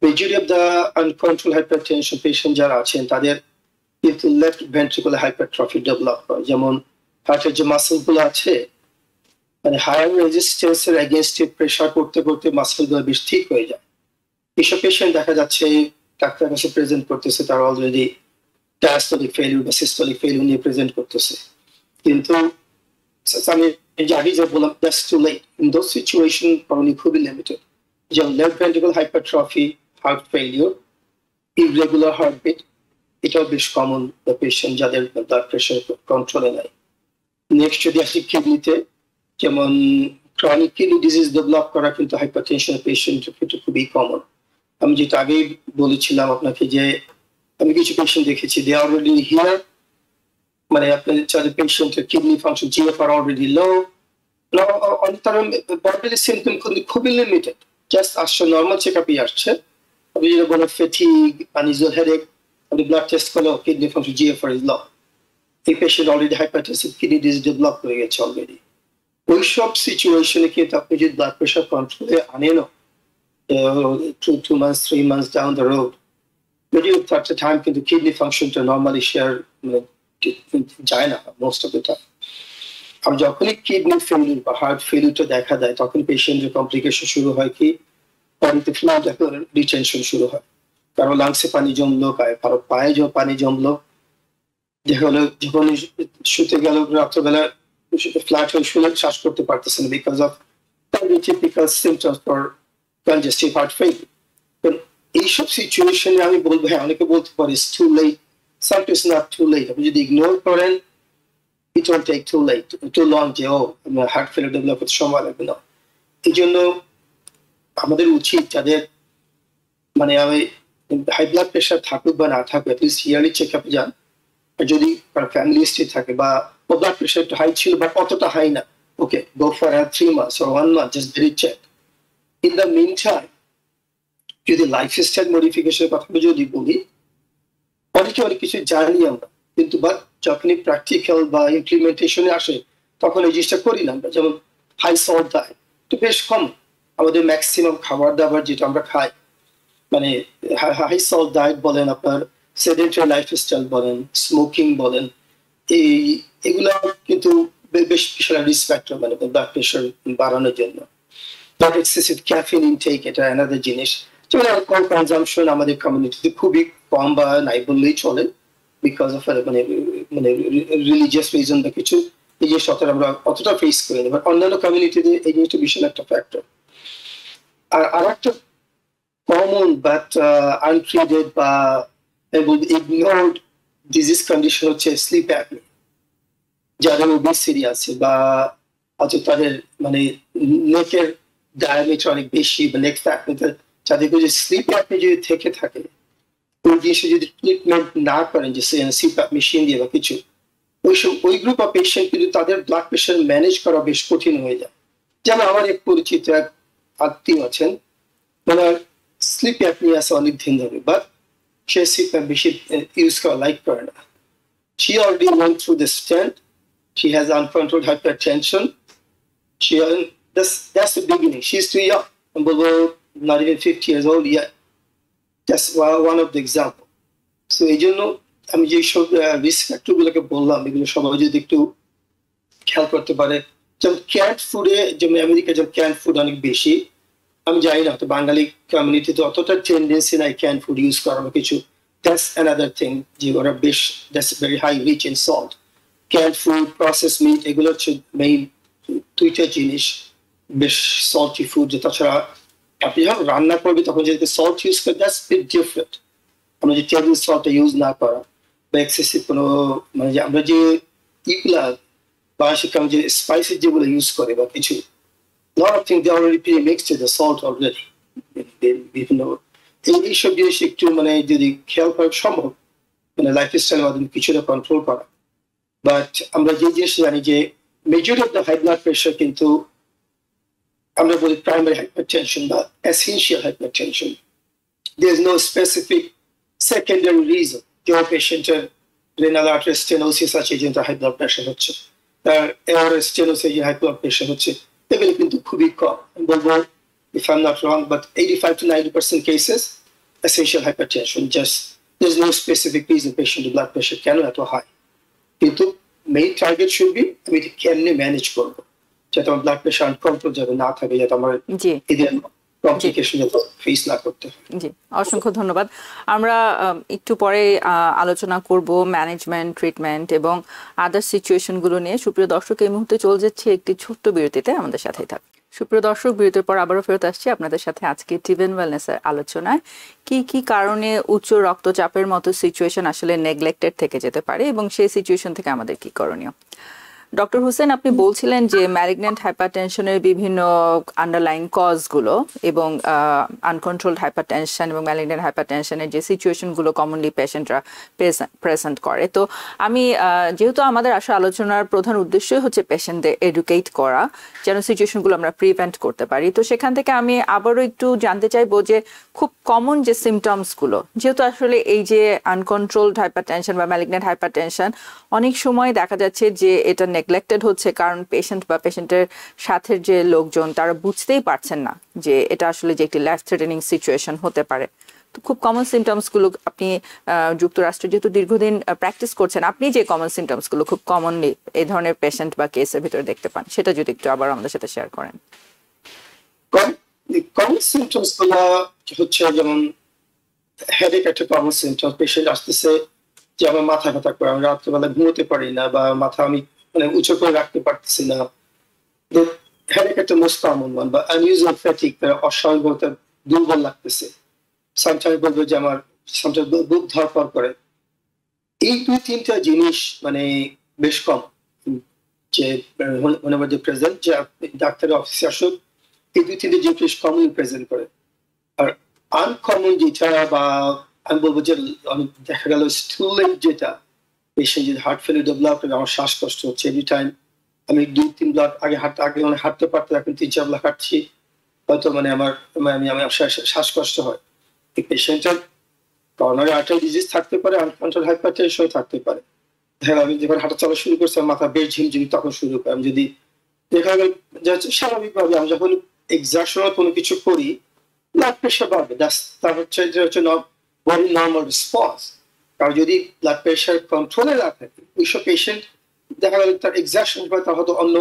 majority of the uncontrolled hypertension patient যারা আছেন তাদের কিন্তু লেফট ভেন্ট্রিকুলার হাইপারট্রফি ডেভেলপ হয়। যেমন হার্টের যে মাসেলগুলো আছে, মানে হায়ার রেজিস্ট্যান্সের এগেইনস্টে প্রেশার করতে করতে মাসেলগুলো বেশ ঠিক হয়ে যায়। এইসব পেশেন্ট দেখা যাচ্ছে ডাক্তার কাছে প্রেজেন্ট করতেছে, তারা অলরেডি ডায়াস্টোলিক ফেলিউর বা সিস্টোলিক ফেলিউর নিয়ে প্রেজেন্ট করতেছে। কিন্তু আমি আগে যে বললাম, that's too late. In those situation probably খুবই লিমিটেড, যেমন left ventricular hypertrophy, heart failure, irregular heartbeat, এটাও বেশ কমন পেশেন্ট যাদের ব্লাড প্রেশার কন্ট্রোলে নাই। নেক্সট যদি আসি কিডনিতে, যেমন ক্রনিক কিডনি ডিজিজ ডেভেলপ করা কিন্তু হাইপারটেনশন পেশেন্ট ক্ষেত্রে খুবই কমন। আমি যেটা আগেই বলেছিলাম আপনাকে যে আমি কিছু পেশেন্ট দেখেছি দে অলরেডি হিয়ার, মানে আপনার যাদের পেশেন্টের kidney function GFR already low, তার বডির সিমটম খুবই লিমিটেড, জাস্ট আসছে নর্মাল চেক আপই আসছে। আপনি যেটা বলেন ফেটিগ, আনইউজুয়াল হেডেক, আপনি ব্লাড টেস্ট করলেও kidney function GFR is low, এই patient already hypertensive kidney disease develop হয়ে গেছে অলরেডি। ওইসব সিচুয়েশনে কিন্তু আপনি যদি ব্লাড প্রেশার কন্ট্রোলে আনেনও 2 months 3 months down the road, যদিও তার টাইম কিন্তু কিডনি ফাংশনটা নর্মালি শেয়ার যায় না মোস্ট অফ দ্য টাইম। আর যখনই কিডনি ফেলিউর বা হার্ট ফেলিউরটা দেখা দেয় তখন পেশেন্টের কমপ্লিকেশন শুরু হয় কি বডিতে ফ্লুইড রিটেনশন শুরু হয়, কারো লাংসে পানি জমলো, কারো পায়ে পানি জমলো, দেখা হলো যখন শুতে গেল রাত্রবেলা ফ্ল্যাট হয়ে শুলে শ্বাস করতে পারতেছে না because of typical symptoms for congestive heart failure. এইসব সিচুয়েশনে আমি বলবো হ্যাঁ অনেকে বলতে পারে it's too late, sometimes not too late. আপনি যদি ইগনোর করেন it won't take too long যে ও হার্ট ফেলিউর ডেভেলপ করতে সময় লাগবে না। এই জন্য আমাদের উচিত যাদের মানে আমি হাই ব্লাড প্রেশার থাকুক বা না থাকুক অ্যাটলিস্ট ইয়ারলি চেক আপে যান। যদি ফ্যামিলি হিস্ট্রি থাকে বা ব্লাড প্রেশার একটু হাই ছিল বা অতটা হাই না, okay go for 3 months or 1 month just very check. In the meantime যদি লাইফস্টাইল মডিফিকেশনের কথা যদি বলি, অনেক কিছু জানি আমরা, কিন্তু বা যখনই প্র্যাকটিক্যাল বা ইমপ্লিমেন্টেশনে আসে তখন এই জিনিসটা করি না আমরা। যেমন হাই সল্ট ডায়েট তো বেশ কম, আমাদের ম্যাক্সিমাম খাবার দাবার যেটা আমরা খাই মানে হাই সল্ট ডায়েট বলেন, আপনার সেডেন্টারি লাইফস্টাইল বলেন, স্মোকিং বলেন, এগুলা কিন্তু বেশ বিশাল রিস্ক ফ্যাক্টর মানে ব্লাড প্রেশার বাড়ানোর জন্য। নট এক্সেসিভ ক্যাফিন ইনটেক এটা অ্যানাদার জিনিস। যেমন অ্যালকোহল কনজাম্পশন আমাদের কমিউনিটিতে খুবই কম বা নাই বললেই চলে বিকজ অফ মানে রিলিজিয়াস রিজন বা কিছু, এই জিনিসটা আমরা অতটা ফেস করি না, বাট অন্যান্য কমিউনিটিতে এই জিনিসটা বিশাল একটা ফ্যাক্টর। আর একটা কমন বাট আনট্রিটেড বা ইগনোরড ডিজিজ কন্ডিশন হচ্ছে স্লিপ অ্যাপনিয়া। যাদের ওবেসিটি আছে বা হয়তো তাদের মানে নেকের ডায়ামিটার অনেক বেশি বা নেক ফ্যাট, যাদেরকে যদি স্লিপ অ্যাপনিয়া যদি থেকে থাকে ওই জিনিসে যদি ট্রিটমেন্ট না করেন যে সিপ্যাপ মেশিন দিয়ে বা কিছু, ওই গ্রুপ অফ পেশেন্ট কিন্তু তাদের ব্লাড প্রেশার ম্যানেজ করা বেশ কঠিন হয়ে যায়। যেমন আমার এক পরিচিত এক আত্মীয় আছেন, মানে স্লিপ অ্যাপনিয়া আছে অনেক দিন ধরে, বাট সে সিপ্যাপ বেশি ইউজ করা লাইক করে না। She already went through the stent. She has uncontrolled hypertension. That's the beginning. She's too young. Not even 50 years old yet. That's one of the example. So এই জন্য আমি যে সব risk factor গুলোকে বললাম এগুলো সবাই যদি একটু খেয়াল করতে পারে। যেমন ক্যান্ড ফুডে, যেমন আমেরিকা যেমন ক্যান্ড ফুড অনেক বেশি, আমি জানি না তো বাঙালি কমিউনিটিতে অতটা টেন্ডেন্সি নাই ক্যান্ড ফুড ইউজ করার কিছু। That's another thing যে ওরা বেশ that's very high rich in salt. Canned food, processed meat এগুলো হচ্ছে মেইন দুইটা জিনিস বেশ সল্টি ফুড। তাছাড়া আপনি যখন রান্না করবে তখন যদি সল্ট ইউজ করে দ্যাটস বিট ডিফারেন্ট। আমরা যে টেবিল সল্ট ইউজ না করা বা এক্সেসিভ কোনো মানে যে আমরা যে ইগুলা বা সেখানে যে স্পাইসেস যেগুলো ইউজ করে বা কিছু lot of things they already pre-mixed with the salt already বিভিন্ন এইসব জিনিস একটু মানে যদি খেয়াল করা সম্ভব মানে লাইফস্টাইলের মাধ্যমে কিছুটা কন্ট্রোল করা। বাট আমরা যে জিনিস জানি যে majority of the high blood pressure কিন্তু আমরা বলি প্রাইমারি হাইপারটেনশন বা essential hypertension. there is no specific secondary reason যে পেশেন্টের রেনাল আর্টারি স্টেনোসিস আছে এই জন্য হাই ব্লাড প্রেশার হচ্ছে, তার ARS stenosis high blood pressure হচ্ছে, এগুলো কিন্তু খুবই কম। বলবো if I'm not wrong, but 85 to 90% cases, essential hypertension. Just there's no specific reason patient blood pressure can at high. কিন্তু main target should be আমি কেমনে ম্যানেজ করব যাতে আমার ব্লাড প্রেশার আনকন্ট্রোল যাতে না থাকে, যাতে আমার এদের কমপ্লিকেশন যাতে ফেস না করতে হয়।
জি, অসংখ্য ধন্যবাদ। আমরা একটু পরে আলোচনা করব ম্যানেজমেন্ট, ট্রিটমেন্ট এবং আদার সিচুয়েশনগুলো নিয়ে। সুপ্রিয় দর্শক, এই মুহূর্তে চলে যাচ্ছে একটি ছোট্ট বিরতিতে, আমাদের সাথেই থাকুন। সুপ্রিয় দর্শক, বিরতির পর আবারও ফেরত আসছি আপনাদের সাথে আজকে টিভেন ওয়েলনেসের আলোচনায়। কি কি কারণে উচ্চ রক্তচাপের মতো সিচুয়েশন আসলে নেগলেক্টেড থেকে যেতে পারে এবং সেই সিচুয়েশন থেকে আমাদের কি করণীয়। ডক্টর হোসেন, আপনি বলছিলেন যে ম্যালিগন্যান্ট হাইপারটেনশনের বিভিন্ন আন্ডারলাইন কজগুলো এবং আনকন্ট্রোলড হাইপারটেনশন এবং ম্যালিগন্যান্ট হাইপারটেনশনের যে সিচুয়েশনগুলো কমনলি পেশেন্টরা প্রেজেন্ট করে। তো আমি যেহেতু আমাদের আসলে আলোচনার প্রধান উদ্দেশ্যই হচ্ছে পেশেন্টদের এডুকেট করা, যেন সিচুয়েশনগুলো আমরা প্রিভেন্ট করতে পারি, তো সেখান থেকে আমি আবারও একটু জানতে চাইবো যে খুব কমন যে সিমটমসগুলো, যেহেতু আসলে এই যে আনকন্ট্রোলড হাইপারটেনশন বা ম্যালিগন্যান্ট হাইপারটেনশন অনেক সময় দেখা যাচ্ছে যে এটা নেগলেক্টেড হচ্ছে, কারণ পেশেন্ট বা পেশেন্টের সাথে যে লোকজন তারা বুঝতেই পারছেন না যে এটা আসলে যে একটি লাইফ থ্রেটেনিং সিচুয়েশন হতে পারে। তো খুব কমন সিমটমসগুলো আপনি যুক্তরাষ্ট্রে যেহেতু দীর্ঘদিন প্র্যাকটিস করছেন, আপনি যে কমন সিমটমসগুলো খুব কমনলি এই ধরনের পেশেন্ট বা কেসের ভিতরে দেখতে পান, সেটা যদি একটু আবার আমাদের সাথে শেয়ার করেন।
কমন সিমটমস গুলো হচ্ছে যেমন হেডেক একটা কমন সিমটম। পেশেন্ট আসতেছে যে আমার মাথা ব্যথা করে, আমি রাত্রেবেলা ঘুমোতে পারি না, বা মাথা আমি মানে উঁচু করে রাখতে পারতেছি না। হেডেক একটা মোস্ট কমন ওয়ান। বা আনইউজুয়াল ফ্যাটিক, অস্বাভাবিকভাবে দুর্বল লাগতেছে। সামটাইমস বলবো যে আমার সামটাইমস বুক ধরপড় করে। এই 2-3টা জিনিস মানে বেশ কম যে whenever they present, যে ডাক্তারের অফিসে আসুক, এই 2-3টে জিনিস কমন প্রেজেন্ট করে। আর আনকমন যেটা, বা আমি বলবো যে দেখা গেল স্টুলেট, যেটা পেশেন্ট যদি হার্ট ফেলিয়ার ডেভেলপ করে, আমার শ্বাসকষ্ট হচ্ছে এভরি টাইম, আমি 2-3 ব্লক আগে হাঁটতে পারতাম, এখন 3-4 ব্লক হাঁটছি, হয়তো মানে আমার শ্বাসকষ্ট হয়। এই পেশেন্টের করোনারি আর্টারি ডিজিজ থাকতে পারে, আনকন্ট্রোলড হাইপারটেনশন থাকতে পারে। হ্যাঁ, আমি যখন হাঁটা চলা শুরু করছি মাথা বেশ ঝিমঝিমি তখন শুরু করে। আমি যদি দেখা গেল স্বাভাবিকভাবে আমি যখন এক্সারশনাল কোনো কিছু করি, ব্লাড প্রেশার বাড়বে, তার হচ্ছে বডি নর্মাল রেসপন্স। কারণ যদি ব্লাড প্রেশার কন্ট্রোলে না থাকে, ওইসব পেশেন্ট দেখা গেল তার এক্সারশন করে, তার হয়তো অন্য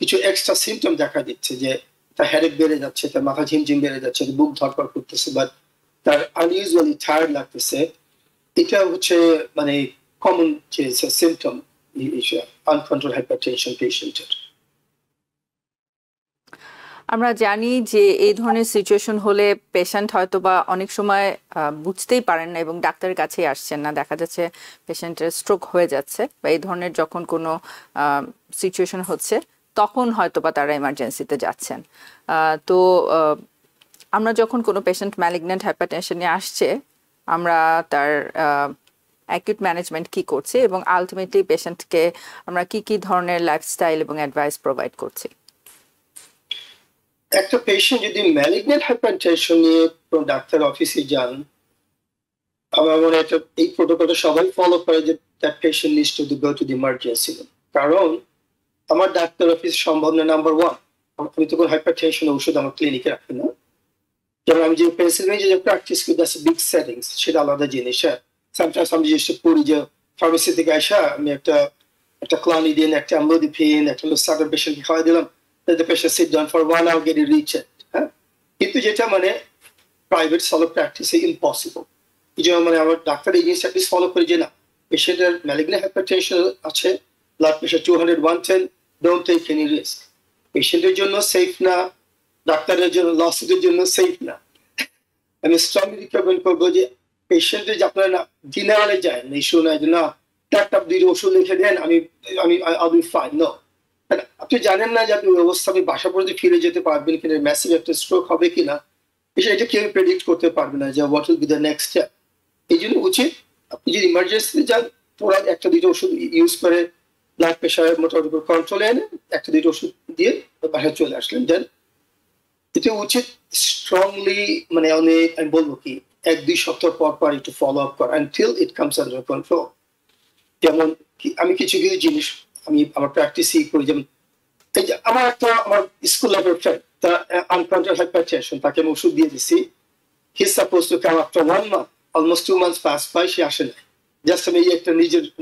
কিছু এক্সট্রা সিমটম দেখা দিচ্ছে, যে তার হেডেক বেড়ে যাচ্ছে, তার মাথা ঝিমঝিম বেড়ে যাচ্ছে, বুক ধরপড় করতেছে, বা তার আনইউজুয়ালি টায়ার্ড লাগতেছে। এটা হচ্ছে মানে কমন যে সিমটম আনকন্ট্রোল হাইপারটেনশন পেশেন্টের।
আমরা জানি যে এই ধরনের সিচুয়েশন হলে পেশেন্ট হয়তো বা অনেক সময় বুঝতেই পারেন না এবং ডাক্তারের কাছেই আসছেন না, দেখা যাচ্ছে পেশেন্টের স্ট্রোক হয়ে যাচ্ছে বা এই ধরনের যখন কোনো সিচুয়েশন হচ্ছে তখন হয়তো বা তারা এমার্জেন্সিতে যাচ্ছেন। তো আমরা যখন কোনো পেশেন্ট ম্যালিগন্যান্ট হাইপারটেনশন নিয়ে আসছে, আমরা তার অ্যাকিউট ম্যানেজমেন্ট কি করছি এবং আলটিমেটলি পেশেন্টকে আমরা কি কি ধরনের লাইফস্টাইল এবং অ্যাডভাইস প্রোভাইড করছি।
একটা পেশেন্ট যদি ম্যালিগন্যান্ট হাইপারটেনশন নিয়ে কোনো ডাক্তার অফিসে যান, আমার মনে হয় এই প্রোটোকলটা সবাই ফলো করে, যে that patient needs to go to the emergency room. কারণ আমার ডাক্তার অফিস সম্ভব না, নাম্বার ওয়ান, আমি তো কোনো হাইপারটেনশন ওষুধ আমার ক্লিনিকে রাখি না। যেমন আমি যে পেন্সিলভেনিয়া যে প্র্যাকটিস করি, দ্যাটস বিগ সেটিংস, সেটা আলাদা জিনিস। হ্যাঁ, সামটাইমস আমি যেটা করি যে ফার্মেসি থেকে আসা আমি একটা ক্লানিডিন, একটা অ্যামলোডিপিন, একটা লোসাটার পেশেন্টকে খাওয়াই দিলাম, the patient sit down for 1 hour, get it rechecked. হ্যাঁ, কিন্তু যেটা মানে প্রাইভেট সলো প্র্যাকটিসে ইম্পসিবল। এই জন্য মানে আমার ডাক্তার এই জিনিসটা ফলো করে যে না, পেশেন্টের ম্যালিগন্যান্ট হাইপারটেনশন আছে, blood pressure 200/110, don't take any risk. পেশেন্টের জন্য সেফ না, ডাক্তারের জন্য, লসিটের জন্য সেফ না। আমি স্ট্রংলি রিকমেন্ড করবো যে পেশেন্টের যে আপনারা ডিনারে যায় না, ইস্যু নাই যে না ডাক্তার 2 ওষুধ লিখে দেন, আমি ফাইন। নো, আপনি জানেন না যে আপনি ওই অবস্থা আপনি বাসা পর্যন্ত ফিরে যেতে পারবেন কিনা, ম্যাসিভ একটা স্ট্রোক হবে কিনা, এটা কেউ প্রেডিক্ট করতে পারবে না যে what will be the next step. এই জন্য উচিত আপনি যদি ইমার্জেন্সিতে যান, তোরা 1-2 ওষুধ ইউজ করে ব্লাড প্রেশার মোটামুটি কন্ট্রোলে এনে 1-2 ওষুধ দিয়ে বাসায় চলে আসলেন। দেন এটা উচিত স্ট্রংলি মানে অনেক, আমি বলবো কি 1-2 সপ্তাহ পর একটু ফলো আপ করা until it comes under control. যেমন আমি কিছু জিনিস আমি আমার প্র্যাকটিসই করি, যেমন এই যে আমার স্কুল লাইফের ফ্রেন্ড, তার আনকন্ট্রোল হাইপারটেনশন, তাকে আমি ওষুধ দিয়ে দিছি। He is suppose to come after 1 month, almost 2 months pass by, সে আসে না। জাস্ট আমি একটা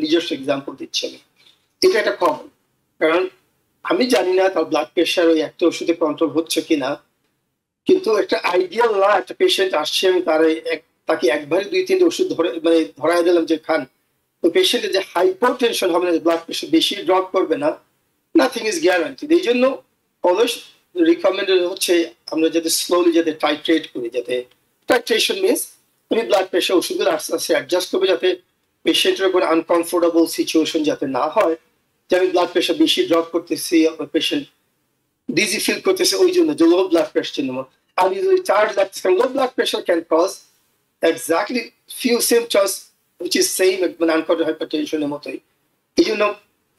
নিজস্ব এক্সাম্পল দিচ্ছি আমি। এটা একটা কমন, কারণ আমি জানি না তার ব্লাড প্রেশার ওই একটা ওষুধে কন্ট্রোল হচ্ছে কিনা, কিন্তু একটা আইডিয়াল না একটা পেশেন্ট আসছে, আমি তাকে একবারে 2-3 ওষুধ ধরাই দিলাম যে খান, তো পেশেন্টের যে হাইপারটেনশন হবে না, ব্লাড প্রেশার বেশি ড্রপ করবে না, নাথিং ইজ গ্যারান্টিড। এই জন্য অলওয়েজ রিকমেন্ডেড হচ্ছে আমরা যাতে স্লোলি যাতে টাইট্রেট করি, যাতে টাইট্রেশন মিনস আমি ব্লাড প্রেশার ওষুধগুলো আস্তে আস্তে অ্যাডজাস্ট করবে, যাতে পেশেন্টের কোনো আনকমফোর্টেবল সিচুয়েশন যাতে না হয়, যে আমি ব্লাড প্রেশার বেশি ড্রপ করতেছি, আমার পেশেন্ট ডিজি ফিল করতেছে ওই জন্য, যে লো ব্লাড প্রেশার জন্য আমি যদি চার্জ লাগতেছে। Low blood pressure can cause exactly few symptoms which is same মানে আনকন্ট্রোলড হাইপারটেনশনের মতোই। এই জন্য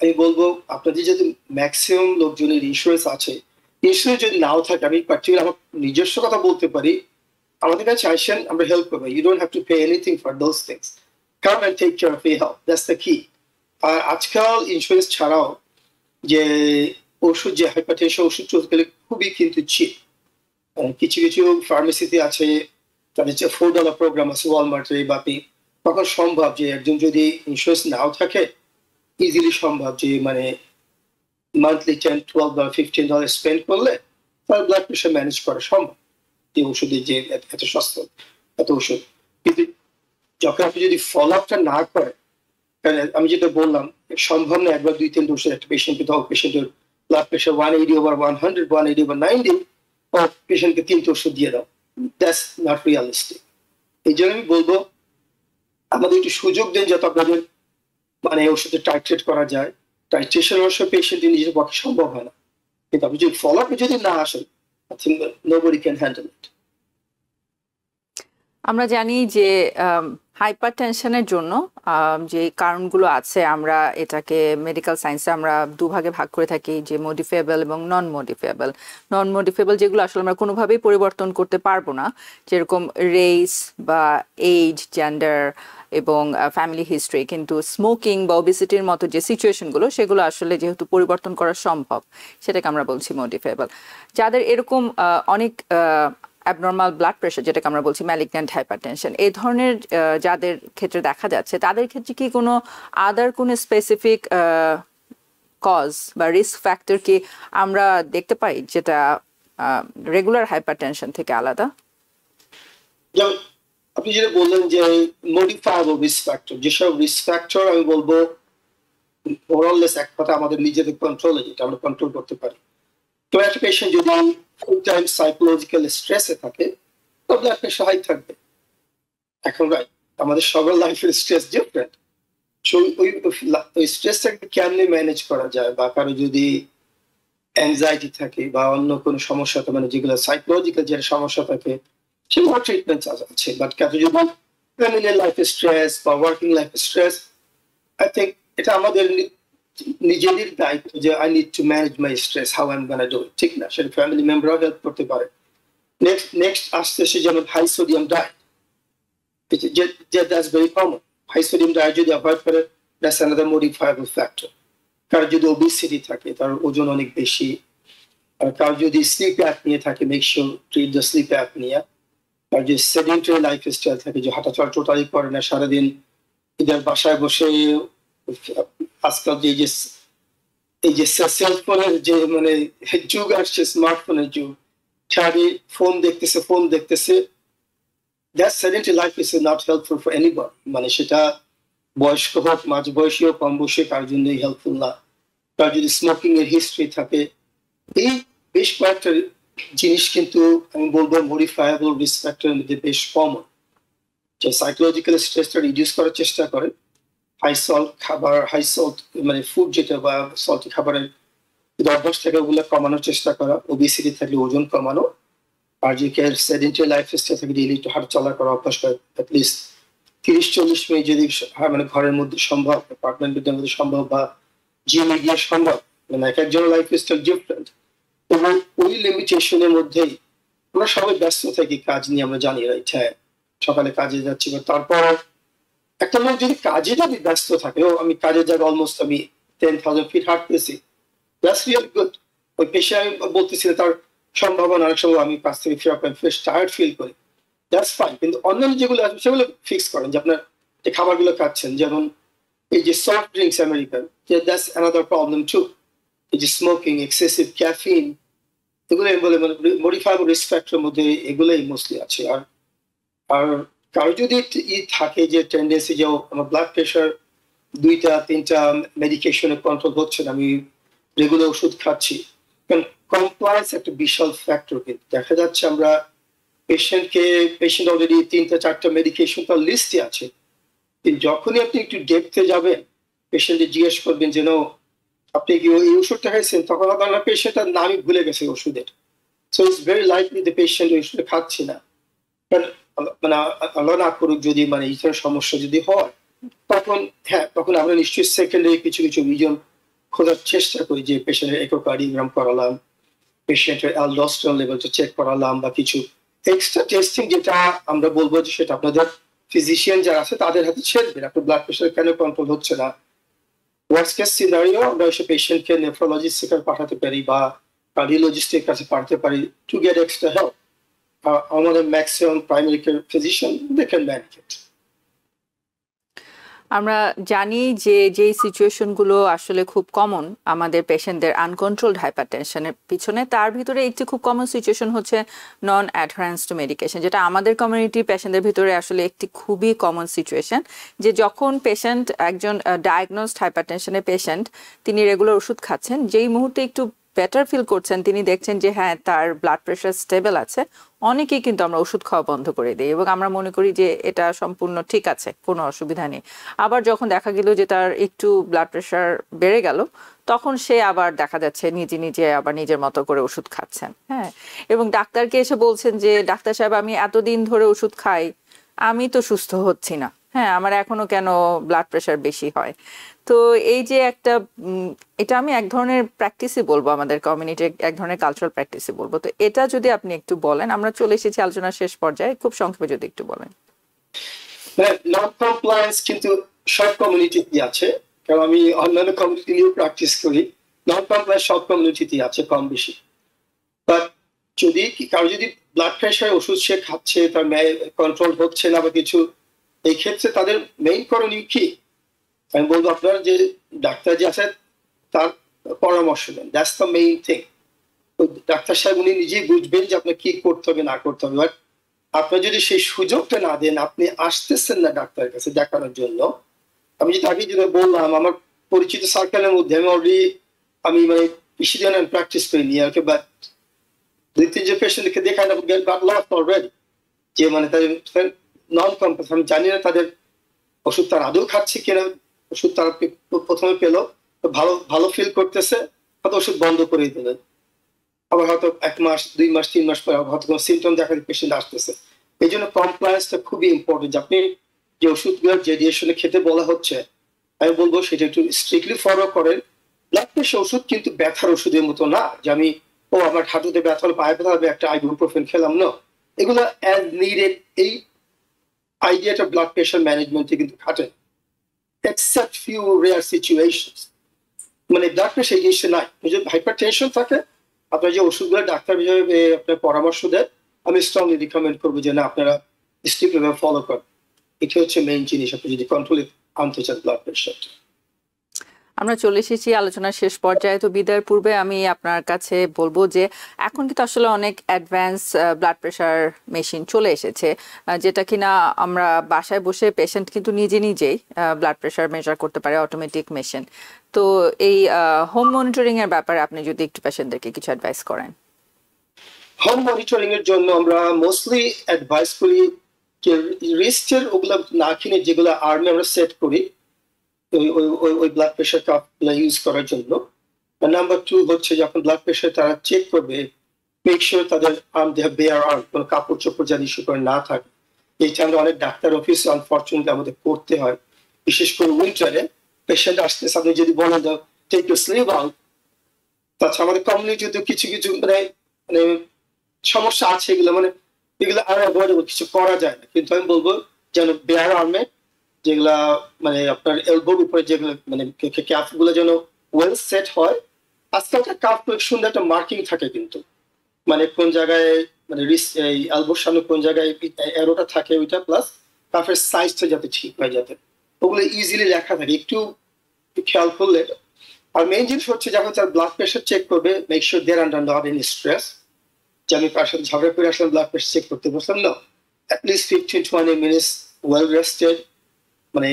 আমি বলবো আপনাদের যদি ম্যাক্সিমাম লোকজনের ইন্স্যুরেন্স আছে, ইন্স্যুরেন্স যদি নাও থাকে, আমি পার্টিকুলার আমার নিজস্ব কথা বলতে পারি, আমাদের কাছে আসেন, আমরা হেল্প করবো। You don't have to pay anything for those things, come and take care of your health, that's the key. আর আজকাল ইন্স্যুরেন্স ছাড়াও যে ওষুধ, যে হাইপারটেনশন ওষুধ চলতে গেলে খুবই কিন্তু চিপ। কিছু কিছু ফার্মেসিতে আছে, তাদের যে $4 প্রোগ্রাম আছে ওয়ালমার্টে বা তখন সম্ভব যে একজন যদি ইন্স্যুরেন্স নাও থাকে, ইজিলি সম্ভব যে মানে মান্থলি $10, $12 বা $15 স্পেন্ড করলে তার ব্লাড প্রেশার ম্যানেজ করা সম্ভব, এই ওষুধে যে এত সস্তা এত ওষুধ। কিন্তু যখন আপনি যদি ফলো আপটা না করেন, কারণ আমি যেটা বললাম, সম্ভব না একবার 2-3 ডোজের একটা পেশেন্টকে দাও, পেশেন্টের ব্লাড প্রেশার 180/100, 180/90, ও পেশেন্টকে 3 ওষুধ দিয়ে দাও, দ্যাটস নট রিয়ালিস্টিক। এই জন্য আমি বলবো আমাদের একটু সুযোগ দেন যাতে আপনাদের মানে ওষুধে টাইট্রেট করা যায়। টাইট্রেশন অবশ্য পেশেন্টের নিজের পক্ষে সম্ভব হয় না, কিন্তু আপনি যদি ফলো আপে যদি না আসেন, I think nobody can handle it.
আমরা জানি যে হাইপার টেনশনের জন্য যে কারণগুলো আছে, আমরা এটাকে মেডিকেল সায়েন্সে আমরা দুভাগে ভাগ করে থাকি, যে মডিফিয়েবল এবং নন মডিফিয়েবল। নন মডিফিয়েবল যেগুলো আসলে আমরা কোনোভাবেই পরিবর্তন করতে পারবো না, যেরকম রেস বা এজ, জেন্ডার এবং ফ্যামিলি হিস্ট্রি। কিন্তু স্মোকিং বা ওবেসিটির মতো যে সিচুয়েশনগুলো, সেগুলো আসলে যেহেতু পরিবর্তন করা সম্ভব, সেটাকে আমরা বলছি মডিফিয়েবল। যাদের এরকম অনেক অ্যাবনর্মাল ব্লাড প্রেশার, যেটাকে আমরা বলছি ম্যালিগন্যান্ট হাইপারটেনশন, এই ধরনের যাদের ক্ষেত্রে দেখা যাচ্ছে, তাদের ক্ষেত্রে কি কোনো আদার কোনো স্পেসিফিক কজ বা রিস্ক ফ্যাক্টর কি আমরা দেখতে পাই যেটা রেগুলার হাইপারটেনশন থেকে আলাদা?
যেমন আপনি যেটা বললেন যে মডিফায়েবল রিস্ক ফ্যাক্টর, যেসব রিস্ক ফ্যাক্টর আমি বলবো ওভারঅললেস এক কথা আমাদের নিজেদের কন্ট্রোলে, যেটা আমরা কন্ট্রোল করতে পারি। তো একটা পেশেন্ট যদি ফুল টাইম সাইকোলজিক্যাল স্ট্রেসে থাকে, তো ব্লাড প্রেশার হাই থাকবে। এখন রাইট, আমাদের সবার লাইফের স্ট্রেস ডিফারেন্ট, ওই স্ট্রেসটাকে কেমনে ম্যানেজ করা যায়, বা কারো যদি অ্যাংজাইটি থাকে বা অন্য কোনো সমস্যা, মানে যেগুলো সাইকোলজিক্যাল যে সমস্যা থাকে, সেগুলো ট্রিটমেন্ট আছে। বাট কারো যদি ফ্যামিলি লাইফ স্ট্রেস বা working life stress, I think এটা আমাদের নিজেদের দায়িত্ব যে I need to manage my stress, how I am gonna do it, ঠিক না? সেটা ফ্যামিলি মেম্বারও হেল্প করতে পারে। নেক্সট আসতেছে যেমন high sodium diet, that's very common. High sodium diet যদি অ্যাভয়েড করে, দ্যাটস অ্যানাদার মডিফায়েবল ফ্যাক্টর। কারো যদি ওবেসিটি থাকে, তার ওজন অনেক বেশি, আর কারো যদি স্লিপ অ্যাপনিয়া থাকে, make sure treat the sleep apnoea. আর যে সেডেন্টারি লাইফ স্টাইল থাকে, যে হাঁটাচলা টোটালি করে না, সারাদিন এদের বাসায় বসে, আজকাল যে এই যে সেলফোনের যে মানে যুগ আসছে, স্মার্টফোনের যুগ, সারাদি ফোন দেখতেছে, that sedentary life is not helpful for anybody. মানে সেটা বয়স্ক হোক, মাঝ বয়সী হোক, কম বয়সী, কার জন্যই হেল্পফুল না। তার যদি স্মোকিং এর হিস্ট্রি থাকে, এই বেশ কয়েকটা জিনিস কিন্তু আমি বলবো মডিফায়েবল রিস্ক ফ্যাক্টরের মধ্যে বেশ কমন, যে সাইকোলজিক্যাল স্ট্রেসটা রিডিউস করার চেষ্টা করে। হাই সল্ট খাবার, হাই সল্ট মানে ফুড যেটা বা সল্টি খাবারের যদি অভ্যাস থাকে, ওগুলো কমানোর চেষ্টা করা। ওবেসিটি থাকলে ওজন কমানো। আর যে সেডেন্টারি লাইফ স্টাইল থাকে, ডেইলি একটু হাঁটা চলা করা অভ্যাস করে, অ্যাটলিস্ট 30-40 মিনিট যদি মানে ঘরের মধ্যে সম্ভব, অ্যাপার্টমেন্টের মধ্যে সম্ভব, বা জিমে গিয়ে সম্ভব। মানে এক একজনের লাইফ স্টাইল ডিফারেন্ট, এবং ওই লিমিটেশনের মধ্যেই আমরা সবাই ব্যস্ত থাকি কাজ নিয়ে, আমরা জানি রাইট। হ্যাঁ, সকালে কাজে যাচ্ছি, বা তারপর একটা লোক যদি কাজে যদি ব্যস্ত থাকে, আমি কাজের জায়গায় অলমোস্ট আমি 10,000 ফিট হাঁটতেছি, দ্যাটস রিয়েলি গুড। ওই পেশায় আমি বলতেছি তার সম্ভাবনা অনেক সময় আমি কাজ থেকে ফিরে ফ্রেশ টায়ার্ড ফিল করি, দ্যাটস ফাইন। কিন্তু অন্যান্য যেগুলো আছে সেগুলো ফিক্স করেন, যে আপনার যে খাবারগুলো খাচ্ছেন, যেমন এই যে soft drinks American, that's another problem too. এই যে স্মোকিং, এক্সেসিভ ক্যাফিন, এগুলো বলে মানে মডিফায়েবল রিস্ক ফ্যাক্টরের মধ্যে এগুলোই মোস্টলি আছে। আর কারো যদি থাকে যে টেন্ডেন্সি যে আমার ব্লাড প্রেশার 2-3টা মেডিকেশনে কন্ট্রোল হচ্ছে না, আমি রেগুলার ওষুধ খাচ্ছি, কারণ কমপ্লায়েন্স একটা বিশাল ফ্যাক্টর। কিন্তু দেখা যাচ্ছে আমরা পেশেন্ট অলরেডি 3-4টা মেডিকেশন তার লিস্টে আছে, কিন্তু যখনই আপনি একটু ডেপথে যাবেন, পেশেন্টে জিজ্ঞেস করবেন যেন আপনি কি এই ওষুধটা খাইছেন, তখন আপনার পেশেন্টের নামই ভুলে গেছে ওষুধের। So it's very likely the patient ওই ওষুধটা খাচ্ছে না। মানে আল্লাহ না করুক যদি মানে এই ধরনের সমস্যা যদি হয়, তখন হ্যাঁ, তখন আমরা নিশ্চয়ই সেকেন্ডারি কিছু কিছু রিজন খোঁজার চেষ্টা করি, যে পেশেন্টের ইকোকার্ডিওগ্রাম করালাম, পেশেন্টের অ্যালডোস্টেরন লেভেলটা চেক করালাম, বা কিছু এক্সট্রা টেস্টিং যেটা আমরা বলবো যে সেটা আপনাদের ফিজিশিয়ান যারা আছে তাদের হাতে ছেড়ে দিন। আপনার ব্লাড প্রেশার কেন কন্ট্রোল হচ্ছে না, ওয়ার্স্ট কেস সিনারিও আমরা এসে পেশেন্টকে নেফ্রোলজিস্টের কাছে পাঠাতে পারি বা কার্ডিওলজিস্টের কাছে পাঠাতে পারি টু গেট এক্সট্রা হেল্প। আমাদের maximum primary care physician they can manage it.
আমরা জানি যে যেই সিচুয়েশনগুলো আসলে খুব কমন আমাদের পেশেন্টদের আনকন্ট্রোলড হাইপারটেনশনের পিছনে, তার ভিতরে একটি খুব কমন সিচুয়েশন হচ্ছে নন অ্যাডহারেন্স টু মেডিকেশন, যেটা আমাদের কমিউনিটি পেশেন্টদের ভিতরে আসলে একটি খুবই কমন সিচুয়েশন। যে যখন পেশেন্ট একজন ডায়াগনোসড হাইপারটেনশনের পেশেন্ট, তিনি রেগুলার ওষুধ খাচ্ছেন, যেই মুহূর্তে একটু বেটার ফিল করছেন, তিনি দেখছেন যে হ্যাঁ তার ব্লাড প্রেশার স্টেবল আছে, অনেকেই কিন্তু আমরা ওষুধ খাওয়া বন্ধ করে দিই এবং আমরা মনে করি যে এটা সম্পূর্ণ ঠিক আছে, কোনো অসুবিধা নেই। আবার যখন দেখা গেল যে তার একটু ব্লাড প্রেশার বেড়ে গেল, তখন সে আবার দেখা যাচ্ছে নিজে নিজে আবার নিজের মতো করে ওষুধ খাচ্ছেন। হ্যাঁ, এবং ডাক্তারকে এসে বলছেন যে ডাক্তার সাহেব, আমি এতদিন ধরে ওষুধ খাই, আমি তো সুস্থ হচ্ছি না, হ্যাঁ আমার এখনো কেন ব্লাড প্রেশার বেশি হয়। তো এই যে একটা এটা আমি এক ধরনের প্র্যাকটিসই বলবো, আমাদের কমিউনিটি এক ধরনের কালচারাল প্র্যাকটিসই বলবো। তো এটা যদি আপনি একটু বলেন, আমরা চলে এসেছি আলোচনার শেষ পর্যায়ে, খুব সংক্ষেপে যদি একটু বলেন।
নন কমপ্লায়েন্স কিন্তু সব কমিউনিটিতে আছে, কারণ আমি অন্যান্য কমিউনিটি নিয়েও প্র্যাকটিস করি। নন কমপ্লায়েন্স সব কমিউনিটিতে আছে কম বেশি। বাট যদি কারো যদি ব্লাড প্রেশার ওষুধ সে খাচ্ছে, তার কন্ট্রোল হচ্ছে না বা কিছু, এই ক্ষেত্রে তাদের মেইন করণীয় কি, আমি বলবো আপনার যে ডাক্তার যে আছে তার পরামর্শ দেন, দ্যাটস দ্য মেইন থিং। ডাক্তার সাহেব উনি নিজেই বুঝবেন যে আপনার কি করতে হবে না করতে হবে। বাট আপনার যদি সেই সুযোগটা না দেন, আপনি আসতেছেন না ডাক্তারের কাছে দেখানোর জন্য। আমি যেটা আগে যেটা বললাম, আমার পরিচিত সার্কেলের মধ্যে আমি মানে বেশি জন প্র্যাকটিস করি নিয়ে ওকে, বাট দুই তিনজন পেশেন্টকে দেখায় না বাট লস্ট অলরেডি, যে মানে তাদের নন কমপ্লেক্স। আমি জানি না তাদের ওষুধ তার আদৌ খাচ্ছে কিনা। ওষুধ তারা প্রথমে পেলো, ভালো ভালো ফিল করতেছে, হয়তো ওষুধ বন্ধ করে দিলেন, আবার হয়তো 1 মাস 2 মাস 3 মাস পরে হয়তো কোনো সিমটম দেখা পেশেন্ট আসতেছে। এই জন্য কমপ্লায়েন্সটা খুবই ইম্পর্টেন্ট। আপনি যে ওষুধগুলো যে ডিরেকশনে খেতে বলা হচ্ছে, আমি বলবো সেটা একটু স্ট্রিক্টলি ফলো করেন। ব্লাড প্রেশার ওষুধ কিন্তু ব্যথার ওষুধের মতো না যে আমি আমার হাঁটুতে ব্যথা হলে পায়ে ব্যথা হবে একটা আইবুপ্রোফেন খেলাম, না। এগুলো অ্যাজ নিডেড, এই আইডিয়াটা ব্লাড প্রেশার ম্যানেজমেন্টে কিন্তু খাটে, এক্সেপ্ট ফিউ রেয়ার সিচুয়েশনস। মানে ব্লাড প্রেশার এই জিনিসটা নাই। যদি হাইপার টেনশন থাকে, আপনার যে ওষুধগুলো ডাক্তার হিসেবে আপনার পরামর্শ দেয়, আমি স্ট্রংলি রিকমেন্ড করবো যে না আপনারা স্ট্রিক্টলি ফলো করেন। এটা হচ্ছে মেইন জিনিস, আপনি যদি কন্ট্রোলে আনতে চান ব্লাড প্রেশার।
আমরা চলে এসেছি আলোচনার শেষ পর্যায়ে। তো বিদায়ের পূর্বে আমি আপনার কাছে বলবো যে এখন কিন্তু আসলে অনেক অ্যাডভান্স ব্লাড প্রেশার মেশিন চলে এসেছে, যেটা কিনা আমরা বাসায় বসে পেশেন্ট কিন্তু নিজে নিজেই ব্লাড প্রেশার মেজার করতে পারে, অটোমেটিক মেশিন। তো এই হোম মনিটরিং এর ব্যাপারে আপনি যদি একটু পেশেন্টদেরকে কিছু অ্যাডভাইস করেন।
হোম মনিটরিং এর জন্য আমরা মোস্টলি অ্যাডভাইস করি যে রিস্টের ওগুলো না কিনে যেগুলো আর্মে আমরা সেট করি ওই ব্লাড প্রেশার কাপগুলো ইউজ করার জন্য। নাম্বার 2 হচ্ছে যখন ব্লাড প্রেশার তারা চেক করবে, মেক শিওর তাদের আর্ম দেহ বেয়ার আর্ম, কোনো কাপড় চোপড় যেন ইস্যু করে না থাকে। এইটা আমরা অনেক ডাক্তার অফিসে আনফর্চুনেটলি আমাদের করতে হয়, বিশেষ করে উইন্টারে পেশেন্ট আসতেছে, আপনি যদি বলেন টেক ইউর স্লিভ আউট। তাছাড়া আমাদের কমিউনিটিতে কিছু কিছু মানে মানে সমস্যা আছে, এগুলো মানে এগুলো আর অ্যাভয়েডেবল, কিছু করা যায় না। কিন্তু আমি বলবো যেন বেয়ার আর্মে যেগুলা মানে আপনার এলবোর উপরে যেগুলো মানে ক্যাপ গুলো যেন ওয়েল সেট হয়। আজকালকার কাপ সুন্দর একটা মার্কিং থাকে কিন্তু, মানে কোন জায়গায় মানে এই এলবোর সামনে কোন জায়গায় এরোটা থাকে ওইটা, প্লাস কাপের সাইজটা যাতে ঠিক হয়, যাতে ওগুলো ইজিলি লেখা থাকে, একটু খেয়াল করলে। আর মেইন জিনিস হচ্ছে যখন তার ব্লাড প্রেশার চেক করবে, make sure they're under not any stress. যে আমি কার সাথে ঝগড়া করে আসলে ব্লাড প্রেশার চেক করতে বসলাম, না, অ্যাটলিস্ট 15-20 মিনিটস ওয়েল রেস্টেড, মানে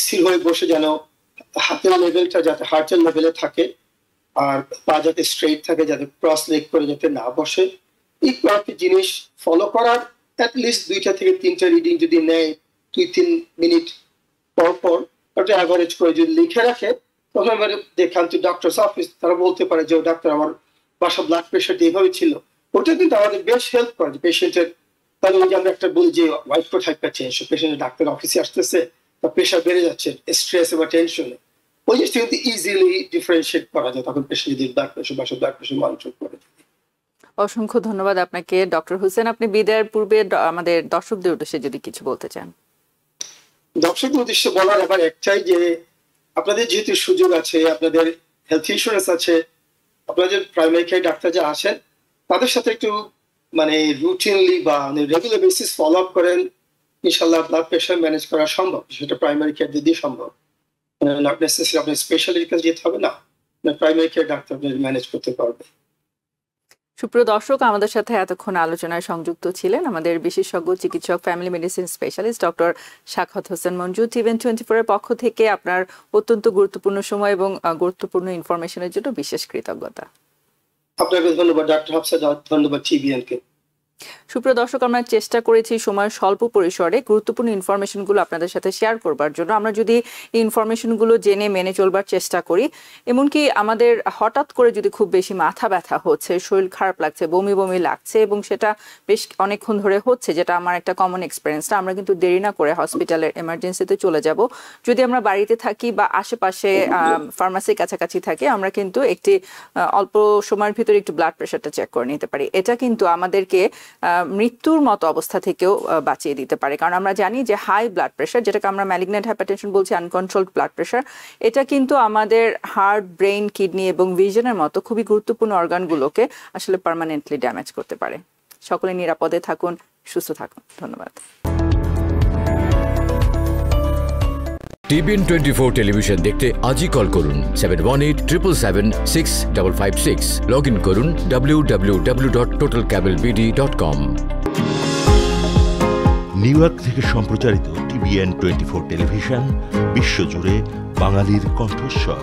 স্থির হয়ে বসে যেন হাতের লেভেলটা যাতে হার্টের লেভেলে থাকে, আর পা যাতে স্ট্রেট থাকে, যাতে ক্রস লেগ করে যাতে না বসে। এই কয়েকটি জিনিস ফলো করার অ্যাটলিস্ট 2টা থেকে 3টা রিডিং যদি নেয় 2-3 মিনিট পর পর, ওটা অ্যাভারেজ করে যদি লিখে রাখে, তখন এবারে দেখান টু ডক্টরস অফিস, তারা বলতে পারে যে ডাক্তার আমার বাসা ব্লাড প্রেশারটা এইভাবে ছিল। ওটা কিন্তু আমাদের বেশ হেল্প করে পেশেন্টের। তাহলে ওই যে আমরা একটা বলি যে হোয়াইট কোট হাইপারটেনশন, পেশেন্টের ডাক্তার অফিসে আসতেছে বা প্রেশার বেড়ে যাচ্ছে স্ট্রেসে বা টেনশনে, ওই জিনিসটা কিন্তু ইজিলি ডিফারেন্সিয়েট করা যায় তখন পেশেন্ট যদি ব্লাড প্রেশার বাসা ব্লাড প্রেশার মনিটর করে।
অসংখ্য ধন্যবাদ আপনাকে ডক্টর হোসেন। আপনি বিদায়ের পূর্বে আমাদের দর্শকদের উদ্দেশ্যে যদি কিছু বলতে চান।
দর্শকদের উদ্দেশ্যে বলার আবার একটাই যে আপনাদের যেহেতু সুযোগ আছে, আপনাদের হেলথ ইন্স্যুরেন্স আছে, আপনাদের প্রাইমারি কেয়ার ডাক্তার যা আসেন তাদের সাথে একটু মানে রুটিনলি বা রেগুলার বেসিস ফলো আপ করেন, ইনশাল্লাহ ব্লাড প্রেশার ম্যানেজ করা সম্ভব। সেটা প্রাইমারি কেয়ার দিয়ে সম্ভব, নট নেসেসারি আপনার স্পেশালিস্ট কাছে যেতে হবে না, প্রাইমারি কেয়ার ডাক্তার ম্যানেজ করতে পারবে।
সুপ্রিয় দর্শক, আমাদের সাথে এতক্ষণ আলোচনায় সংযুক্ত ছিলেন আমাদের বিশেষজ্ঞ চিকিৎসক family medicine specialist doctor Sakhawat Hossain Manju. টিভেন 24 এর পক্ষ থেকে আপনার অত্যন্ত গুরুত্বপূর্ণ সময় এবং গুরুত্বপূর্ণ ইনফরমেশনের জন্য বিশেষ কৃতজ্ঞতা।
আপনাকে ধন্যবাদ ডক্টর হাফসা, ধন্যবাদ টিবিএনকে।
সুপ্রিয় দর্শক, আমরা চেষ্টা করেছি সময়ের স্বল্প পরিসরে গুরুত্বপূর্ণ ইনফরমেশনগুলো আপনাদের সাথে শেয়ার করবার জন্য। আমরা যদি এই ইনফরমেশনগুলো জেনে মেনে চলবার চেষ্টা করি, এমনকি আমাদের হঠাৎ করে যদি খুব বেশি মাথা ব্যথা হচ্ছে, শরীর খারাপ লাগছে, বমি বমি লাগছে এবং সেটা বেশ অনেকক্ষণ ধরে হচ্ছে, যেটা আমার একটা কমন এক্সপিরিয়েন্সটা, আমরা কিন্তু দেরি না করে হসপিটালের এমার্জেন্সিতে চলে যাব। যদি আমরা বাড়িতে থাকি বা আশেপাশে ফার্মাসির কাছাকাছি থাকি, আমরা কিন্তু একটি অল্প সময়ের ভিতরে একটু ব্লাড প্রেশারটা চেক করে নিতে পারি। এটা কিন্তু আমাদেরকে মৃত্যুর মতো অবস্থা থেকেও বাঁচিয়ে দিতে পারে। কারণ আমরা জানি যে হাই ব্লাড প্রেশার, যেটাকে আমরা ম্যালিগন্যান্ট হাইপারটেনশন বলছি, আনকন্ট্রোলড ব্লাড প্রেশার, এটা কিন্তু আমাদের হার্ট, ব্রেইন, কিডনি এবং ভিশনের মতো খুবই গুরুত্বপূর্ণ অর্গানগুলোকে আসলে পার্মানেন্টলি ড্যামেজ করতে পারে। সকলে নিরাপদে থাকুন, সুস্থ থাকুন। ধন্যবাদ।
টিভিএন 24 টেলিভিশন দেখতে আজই কল করুন 7187776556। লগ ইন করুন www.totalcablebd.com।
নিউ ইয়র্ক থেকে সম্প্রচারিত টিভিএন 24 টেলিভিশন বিশ্বজুড়ে বাঙালির কণ্ঠস্বর।